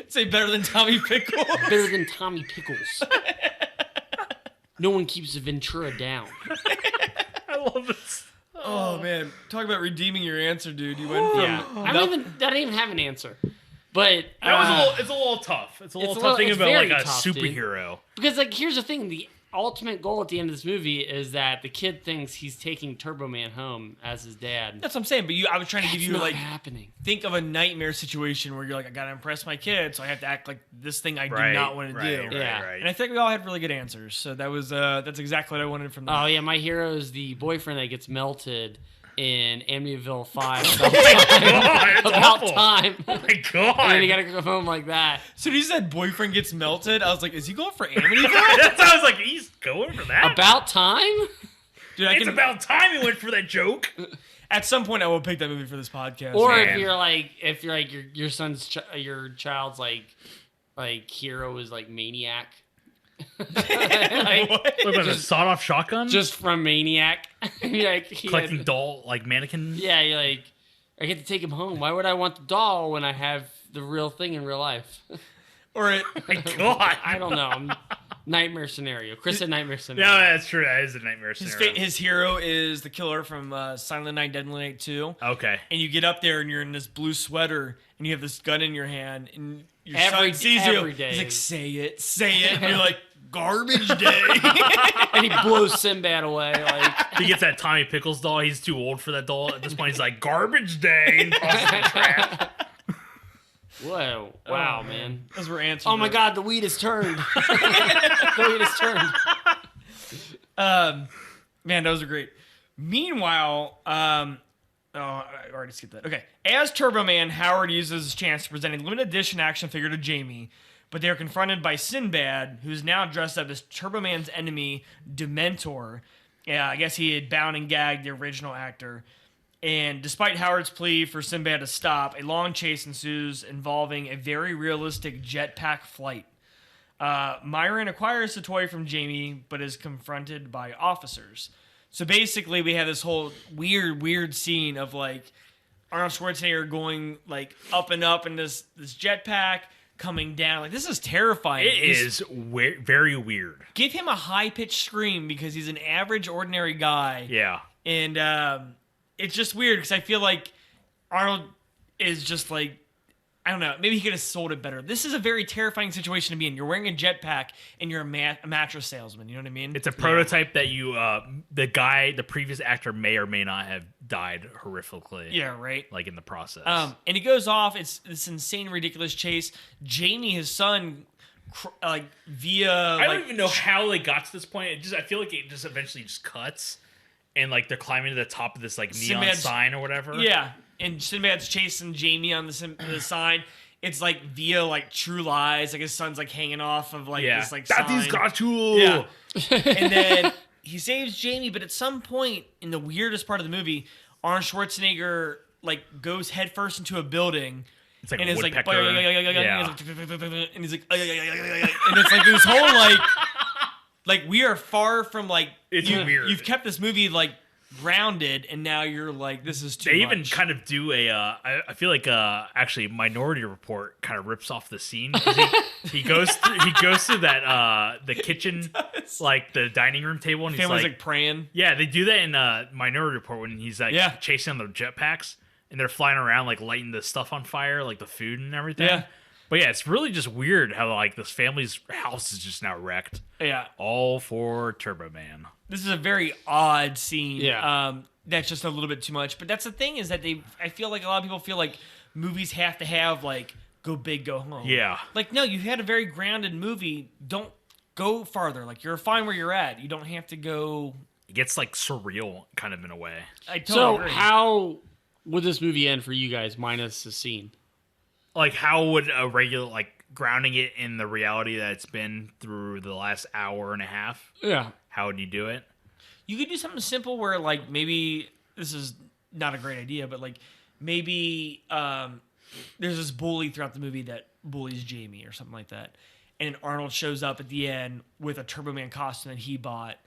Say better than Tommy Pickles. Better than Tommy Pickles. No one keeps Ventura down. I love this. Oh man, talk about redeeming your answer, dude. You went from I don't even have an answer. But It's a little tough. It's a little tough thinking about very a tough, superhero. Because here's the thing: ultimate goal at the end of this movie is that the kid thinks he's taking Turbo Man home as his dad. That's what I'm saying. But I was trying to give you not like happening. think of a nightmare situation where you're like, I gotta impress my kid, so I have to act like this thing I do not want to do. Yeah. And I think we all had really good answers. So that was that's exactly what I wanted from them. Oh yeah, my hero is the boyfriend that gets melted in Amityville 5. That's About awful. time. Oh my god! And then you gotta go home like that. So you said boyfriend gets melted. I was like, is he going for Amityville? That's I was like, he's going for that. About time? Dude, It's about time he went for that joke. At some point, I will pick that movie for this podcast. Or Man. if you're like your son's your child's like hero is like Maniac. Like, What? What about a sawed-off shotgun? just from Maniac. Like, collecting doll like mannequin. Yeah, you're like, I get to take him home. Why would I want the doll when I have the real thing in real life? Or it, My god! I don't know. Nightmare scenario. Chris said nightmare No, scenario. that's true. That is a nightmare scenario. his hero is the killer from Silent Night, Deadly Night 2. Okay. And you get up there and you're in this blue sweater and you have this gun in your hand and your Every- son sees every you. day. He's like, say it. And you're like, garbage day. And he blows Sinbad away. Like, He gets that Tommy Pickles doll. He's too old for that doll. At this point, he's like, garbage day. And tosses it in the trash. whoa, wow, man. Those were answers. Oh my God, the weed has turned. The weed has turned. Man, those are great. Meanwhile, I already skipped that. Okay. As Turbo Man, Howard uses his chance to present a limited edition action figure to Jamie, but they are confronted by Sinbad, who's now dressed up as Turbo Man's enemy, Dementor. Yeah, I guess he had bound and gagged the original actor. And despite Howard's plea for Sinbad to stop, a long chase ensues involving a very realistic jetpack flight. Myron acquires the toy from Jamie, but is confronted by officers. So basically, we have this whole weird scene of like Arnold Schwarzenegger going like up and up in this jetpack, coming down. Like, this is terrifying. It is very weird. Give him a high-pitched scream because he's an average, ordinary guy. Yeah. And it's just weird because I feel like Arnold is just like, I don't know, maybe he could have sold it better. This is a very terrifying situation to be in. You're wearing a jetpack and you're a mattress salesman. You know what I mean? It's a prototype that you, the previous actor may or may not have died horrifically. Yeah, right. Like in the process. And he goes off. It's this insane, ridiculous chase. Jamie, his son, via. I don't even know how they got to this point. I feel like it just eventually just cuts, and like they're climbing to the top of this like neon Sinbad's- sign or whatever. Yeah, and Sinbad's chasing Jamie on the sign. It's like via like True Lies. Like his son's like hanging off of like this like that sign. is got you. Yeah. And then he saves Jamie, but at some point in the weirdest part of the movie, Arnold Schwarzenegger like goes headfirst into a building. It's like And a it's like, woodpecker. Yeah. and he's like, and it's like this whole like we are far from like It's weird. You've kept this movie like grounded, and now you're like, this is too They much. even kind of do a. I feel like actually Minority Report kind of rips off the scene. 'Cause he goes through that the kitchen, like the dining room table, and he's Family's like, like praying. yeah, they do that in Minority Report when he's like chasing on the jetpacks and they're flying around like lighting the stuff on fire, like the food and everything. Yeah. But yeah, it's really just weird how like this family's house is just now wrecked. Yeah. All for Turbo Man. This is a very odd scene. Yeah. That's just a little bit too much. But that's the thing is that I feel like a lot of people feel like movies have to have like go big, go home. Yeah. Like, no, you had a very grounded movie. Don't go farther. Like, you're fine where you're at. You don't have to go. It gets like surreal kind of in a way. I totally So agree. how would this movie end for you guys minus the scene? Like how would a regular like grounding it in the reality that it's been through the last hour and a half? Yeah. How would you do it? You could do something simple where, like, maybe this is not a great idea, but like maybe there's this bully throughout the movie that bullies Jamie or something like that, and Arnold shows up at the end with a Turbo Man costume that he bought,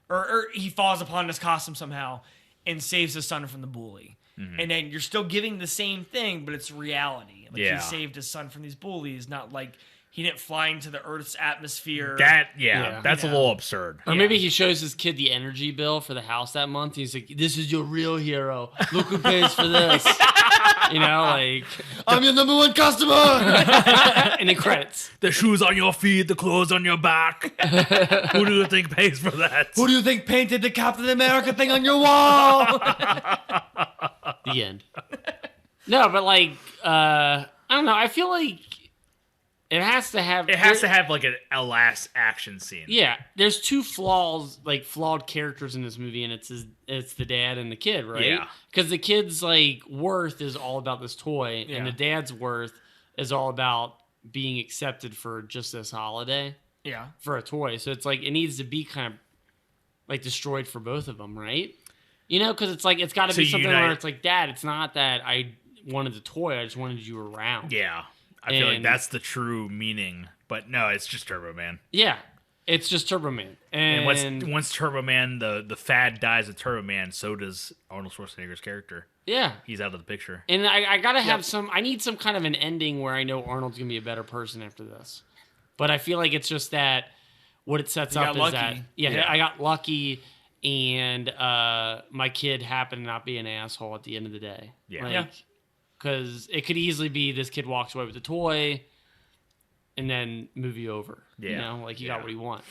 or he falls upon this costume somehow and saves his son from the bully. Mm-hmm. And then you're still giving the same thing, but it's reality. Like, Yeah. he saved his son from these bullies, not like he didn't fly into the Earth's atmosphere. That's Yeah. a little absurd. Or maybe he shows his kid the energy bill for the house that month. He's like, "This is your real hero. Look who pays for this." You know, like I'm your number one customer. and then credits. The shoes on your feet, the clothes on your back. Who do you think pays for that? Who do you think painted the Captain America thing on your wall? The end. No, but like, I don't know. I feel like it has to have. It has to have like a last action scene. Yeah, there's two flawed characters in this movie, and it's the dad and the kid, right? Yeah. Because the kid's like worth is all about this toy, and the dad's worth is all about being accepted for just this holiday. Yeah. For a toy, so it's like it needs to be kind of like destroyed for both of them, right? You know, because it's like it's got to be something where it's like, Dad, it's not that I wanted the toy, I just wanted you around. Yeah. I feel like that's the true meaning. But no, it's just Turbo Man. Yeah. It's just Turbo Man. And once Turbo Man, the fad dies of Turbo Man, so does Arnold Schwarzenegger's character. Yeah. He's out of the picture. And I got to have I need some kind of an ending where I know Arnold's going to be a better person after this. But I feel like it's just that what it sets up is that, I got lucky and my kid happened to not be an asshole at the end of the day. Yeah. Because it could easily be this kid walks away with the toy and then movie over. Yeah. You know, like he got what he wanted.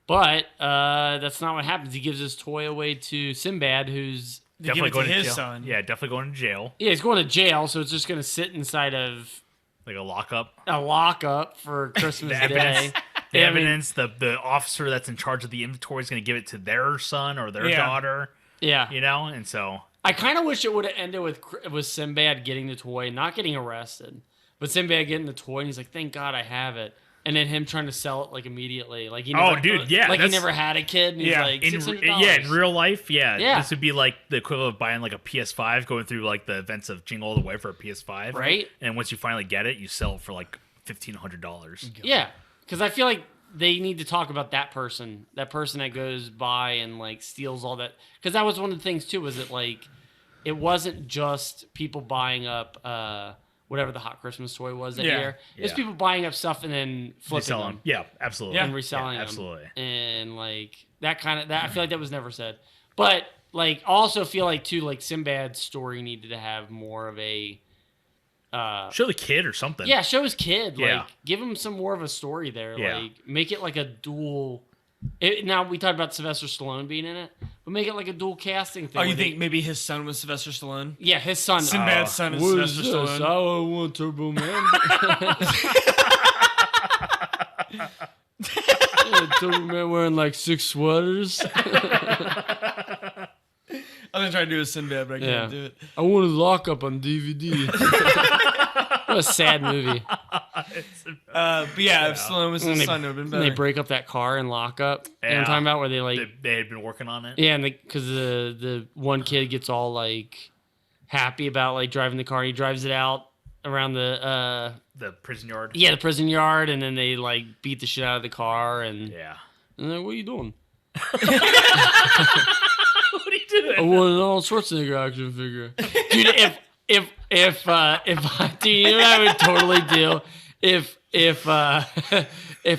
But that's not what happens. He gives his toy away to Sinbad, who's definitely going to his jail. son. Yeah, definitely going to jail. Yeah, he's going to jail, so it's just going to sit inside of like a lockup. A lockup for Christmas Day. The evidence, the officer that's in charge of the inventory is going to give it to their son or their daughter. Yeah. You know, and so I kind of wish it would have ended with Sinbad getting the toy, not getting arrested, but Sinbad getting the toy, and he's like, "Thank God I have it." And then him trying to sell it like immediately, like he never, he never had a kid. And he's like, $600. In real life, this would be like the equivalent of buying like a PS5, going through like the events of Jingle All the Way for a PS5, right? And once you finally get it, you sell it for like $1,500. Yeah, because I feel like they need to talk about that person that goes by and like steals all that. Because that was one of the things too, was that like it wasn't just people buying up. Whatever the hot Christmas toy was that year. It's people buying up stuff and then flipping them. Yeah, absolutely. And reselling them. Absolutely. And like that I feel like that was never said. But like I also feel like too, like Sinbad's story needed to have more of a show the kid or something. Yeah, show his kid. Yeah. Like give him some more of a story there. Yeah. Like make it like a dual. Now we talked about Sylvester Stallone being in it, but make it like a dual casting thing. Oh, you think maybe his son was Sylvester Stallone? Yeah, his son. Sinbad's son is Sylvester Stallone. I want Turbo Man. Turbo Man wearing like 6 sweaters. I'm gonna try to do a Sinbad, but I can't do it. I wanted Lockup on DVD. What a sad movie. But yeah, if Stallone was his son, it would have been better. They break up that car and lock up. You know what I'm talking about? Where they like they had been working on it. Yeah, and because the one kid gets all like happy about like driving the car. He drives it out around the prison yard. Yeah, the prison yard, and then they like beat the shit out of the car. And and like, what are you doing? What are you doing? I want an Arnold Schwarzenegger action figure, dude. If dude, you know what I would totally do if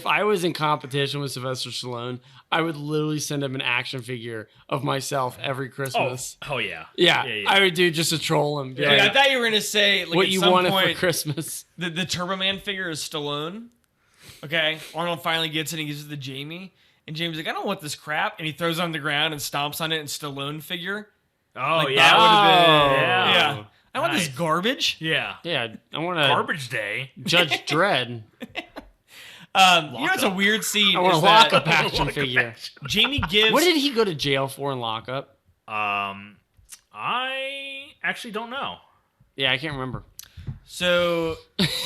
I was in competition with Sylvester Stallone, I would literally send him an action figure of myself every Christmas. Oh yeah. Yeah. I would do just to troll him. Yeah, I thought you were gonna say like, what at you some wanted point, for Christmas. The Turbo Man figure is Stallone. Okay, Arnold finally gets it and he gives it to Jamie, and Jamie's like, "I don't want this crap," and he throws it on the ground and stomps on it, and Stallone figure. Oh like, yeah, that would have been yeah. I want this garbage. Yeah. Yeah, I want a Garbage Day. Judge Dredd. You know, it's a weird scene. I want a lockup action figure. Jamie gives. What did he go to jail for in lockup? I actually don't know. Yeah, I can't remember. So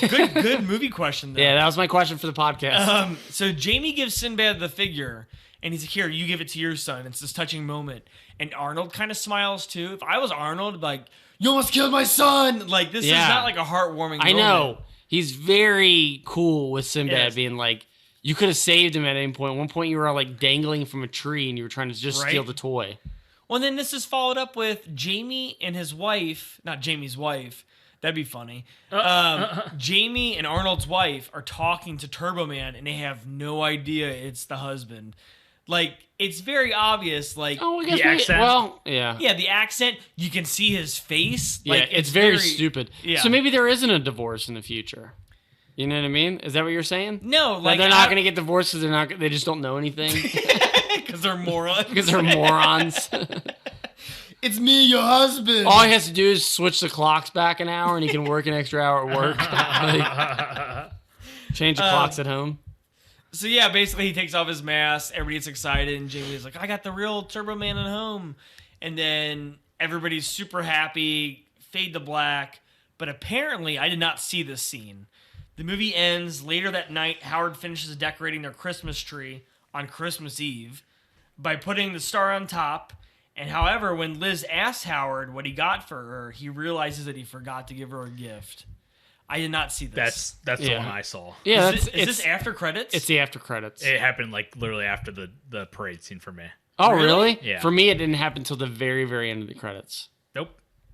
good movie question though. Yeah, that was my question for the podcast. So Jamie gives Sinbad the figure, and he's like, "Here, you give it to your son." It's this touching moment, and Arnold kind of smiles too. If I was Arnold, like, "You almost killed my son!" Like this is not like a heartwarming. I moment. know. He's very cool with Sinbad Yes. being like, you could have saved him at any point. At one point, you were like dangling from a tree and you were trying to just steal the toy. Well, and then this is followed up with Jamie and his wife, not Jamie's wife. That'd be funny. Jamie and Arnold's wife are talking to Turbo Man, and they have no idea it's the husband. Like, it's very obvious. Like, Oh, I guess The accent? Well, yeah. yeah, the accent. You can see his face. Yeah, Like, it's very stupid. Yeah. So maybe there isn't a divorce in the future. You know what I mean? Is that what you're saying? No, Like like they're not going to get divorced because they just don't know anything because they're morons. because they're morons. It's me, your husband. All he has to do is switch the clocks back an hour, and he can work an extra hour at work. Like, change the clocks at home. So yeah, basically he takes off his mask, everybody gets excited, and Jamie's like, I got the real Turbo Man at home. And then everybody's super happy, fade to black. But apparently I did not see this scene. The movie ends later that night. Howard finishes decorating their Christmas tree on Christmas Eve by putting the star on top. And however, when Liz asks Howard what he got for her, he realizes that he forgot to give her a gift. I did not see this. That's the one I saw. Yeah, Is this after credits? It's the after credits. It happened like literally after the parade scene for me. Oh, Really? really? Yeah. For me, it didn't happen until the very, very end of the credits. Nope.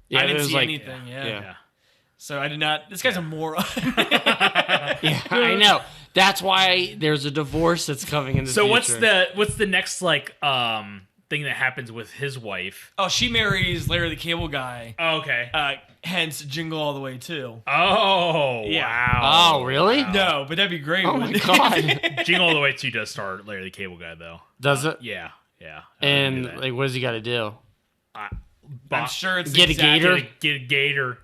Yeah, I it didn't was see like, anything. Yeah. Yeah. So I did not. This guy's a moron. Yeah, I know. That's why there's a divorce that's coming in the So future. what's the next like thing that happens with his wife? Oh, she marries Larry the Cable Guy. Oh, okay. Hence Jingle All the Way too. Oh, Yeah. wow. Oh, really? Wow. No, but that'd be great. Oh my wouldn't it? god. Jingle All the Way 2 does star Larry the Cable Guy, though. Does it? Yeah. Yeah. And like, what does he got to do? I'm sure it's Get a gator? Get a gator.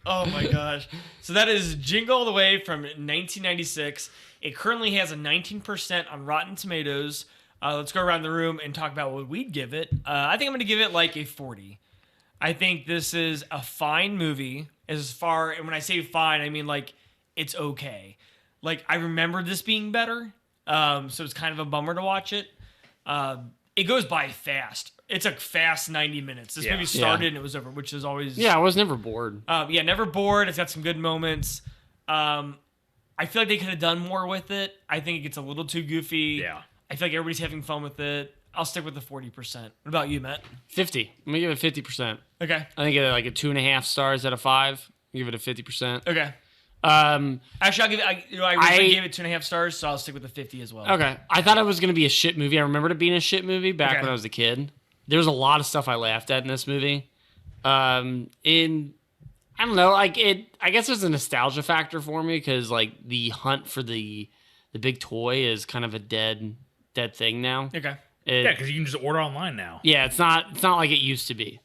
Oh my gosh. So that is Jingle All the Way from 1996. It currently has a 19% on Rotten Tomatoes. Let's go around the room and talk about what we'd give it. I think I'm going to give it like a 40. I think this is a fine movie. And when I say fine, I mean like it's okay. Like I remember this being better, so it's kind of a bummer to watch it. It goes by fast. It's a fast 90 minutes. This movie started and it was over, which is always Yeah, I was never bored. never bored. It's got some good moments. I feel like they could have done more with it. I think it gets a little too goofy. Yeah. I feel like everybody's having fun with it. I'll stick with the 40%. What about you, Matt? 50. I'm gonna give it 50%. Okay. I think it like a 2.5 stars out of 5. Give it a 50%. Okay. Um, Actually, I'll give it. I originally gave it 2.5 stars, so I'll stick with the 50 as well. okay. I thought it was gonna be a shit movie. I remembered it being a shit movie back Okay. when I was a kid. There was a lot of stuff I laughed at in this movie. I don't know, like I guess there's a nostalgia factor for me because like the hunt for the big toy is kind of a dead thing now. Okay. Yeah, because you can just order online now. Yeah, it's not like it used to be.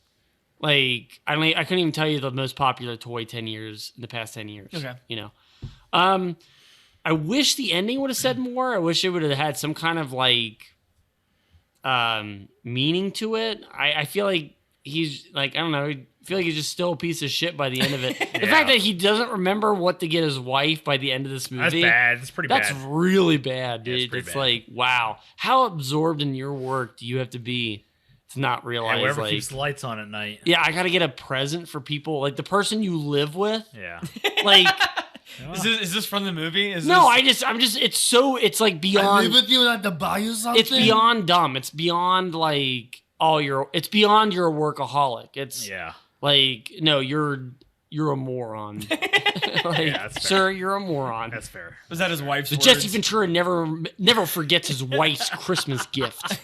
Like I couldn't even tell you the most popular toy in the past 10 years. Okay. You know. I wish the ending would have said more. I wish it would have had some kind of like meaning to it. I feel like he's like, I don't know, I feel like he's just still a piece of shit by the end of it. The fact that he doesn't remember what to get his wife by the end of this movie. That's bad. It's pretty That's bad. really bad, Yeah, it's dude. pretty It's bad. like, wow. How absorbed in your work do you have to be to not realize, Hey, whoever like, keeps the lights on at night. yeah, I got to get a present for people, like the person you live with. Yeah. Like, Is this from the movie? no, I'm just, it's like I beyond, live with you and I have to buy you something. it's beyond dumb. It's beyond like it's beyond you're a workaholic. It's Yeah. like, no, you're a moron. Like, that's fair. sir, you're a moron. That's fair. Was that his wife's So words? Jesse Ventura never forgets his wife's Christmas gift.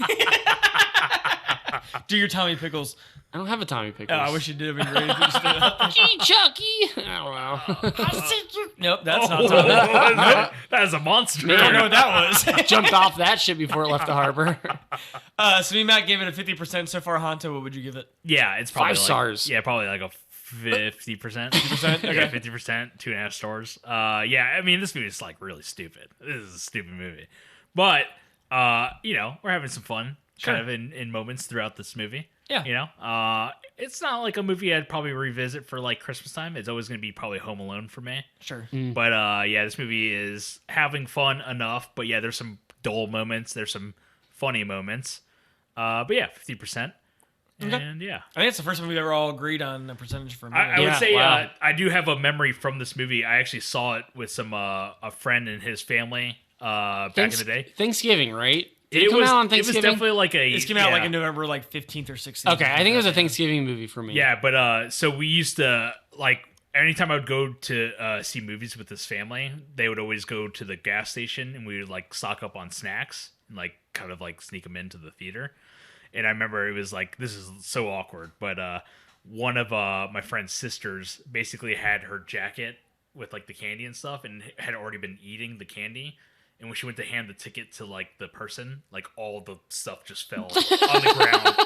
Do your Tommy Pickles. I don't have a Tommy Pickles. Oh, I wish you did. It'd been great if you just did it. Gee, Chucky. I don't know. Nope, that's not Oh, Tommy. that is a monster. I don't know what that was. Jumped off that shit before it left the harbor. So me and Matt gave it a 50% so far. Honto, what would you give it? Yeah, it's probably 5 stars. Yeah, probably like a 50%. 50%? Okay. Yeah, 50%, 2.5 stars. Yeah, I mean, this movie is like really stupid. This is a stupid movie. But, we're having some fun kind of in moments throughout this movie. Yeah. It's not like a movie I'd probably revisit for like Christmas time. It's always going to be probably Home Alone for me. Sure. But yeah, this movie is having fun enough. But yeah, there's some dull moments. There's some funny moments. But yeah, 50%. Okay. And yeah. I think it's the first time we've ever all agreed on a percentage for me. I would Yeah, say wow. I do have a memory from this movie. I actually saw it with some a friend and his family back in the day. Thanksgiving, right? Did It come was out on it was Thanksgiving? definitely like a. This came out like yeah. in November, like 15th or 16th. Okay, I think it was a Thanksgiving movie for me. Yeah, but so we used to like anytime I would go to see movies with this family, they would always go to the gas station and we would like stock up on snacks and like kind of like sneak them into the theater. And I remember it was like, this is so awkward, but one of my friend's sisters basically had her jacket with like the candy and stuff and had already been eating the candy. And when she went to hand the ticket to like the person, like all the stuff just fell on the ground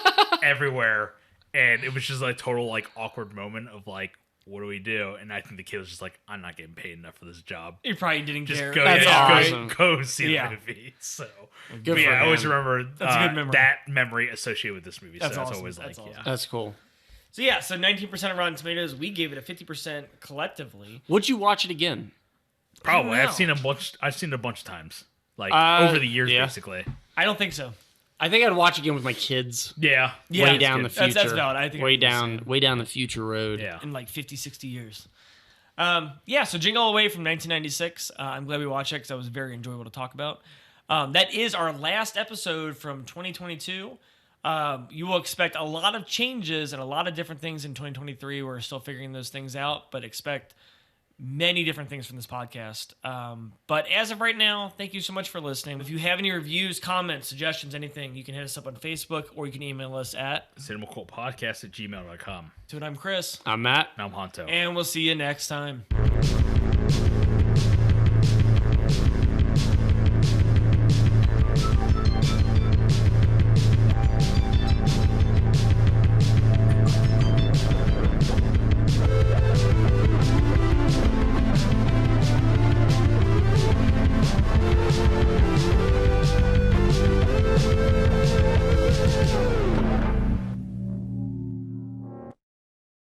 everywhere. And it was just like a total like awkward moment of like, what do we do? And I think the kid was just like, I'm not getting paid enough for this job. You probably didn't Just care. go, That's awesome. go see the movie. So, Good but for I always him. remember That's a good memory. that memory associated with this movie. That's so that's awesome. always That's like, awesome. That's cool. So yeah, so 19% of Rotten Tomatoes. We gave it a 50% collectively. Would you watch it again? Probably. I don't I've seen it a bunch of times, like Uh, over the years, yeah. basically. I don't think so. I think I'd watch it again with my kids. Yeah, Yeah, way that's down good. the future. That's valid. I think way I'd do the down, same. way down the future road. yeah. In like 50, 60 years. Yeah, so Jingle All the Way from 1996. I'm glad we watched it because that was very enjoyable to talk about. That is our last episode from 2022. You will expect a lot of changes and a lot of different things in 2023. We're still figuring those things out, but expect many different things from this podcast. But as of right now, thank you so much for listening. If you have any reviews, comments, suggestions, anything, you can hit us up on Facebook or you can email us at CinemaCultPodcast@gmail.com. I'm Chris, I'm Matt. And I'm Honto. and we'll see you next time.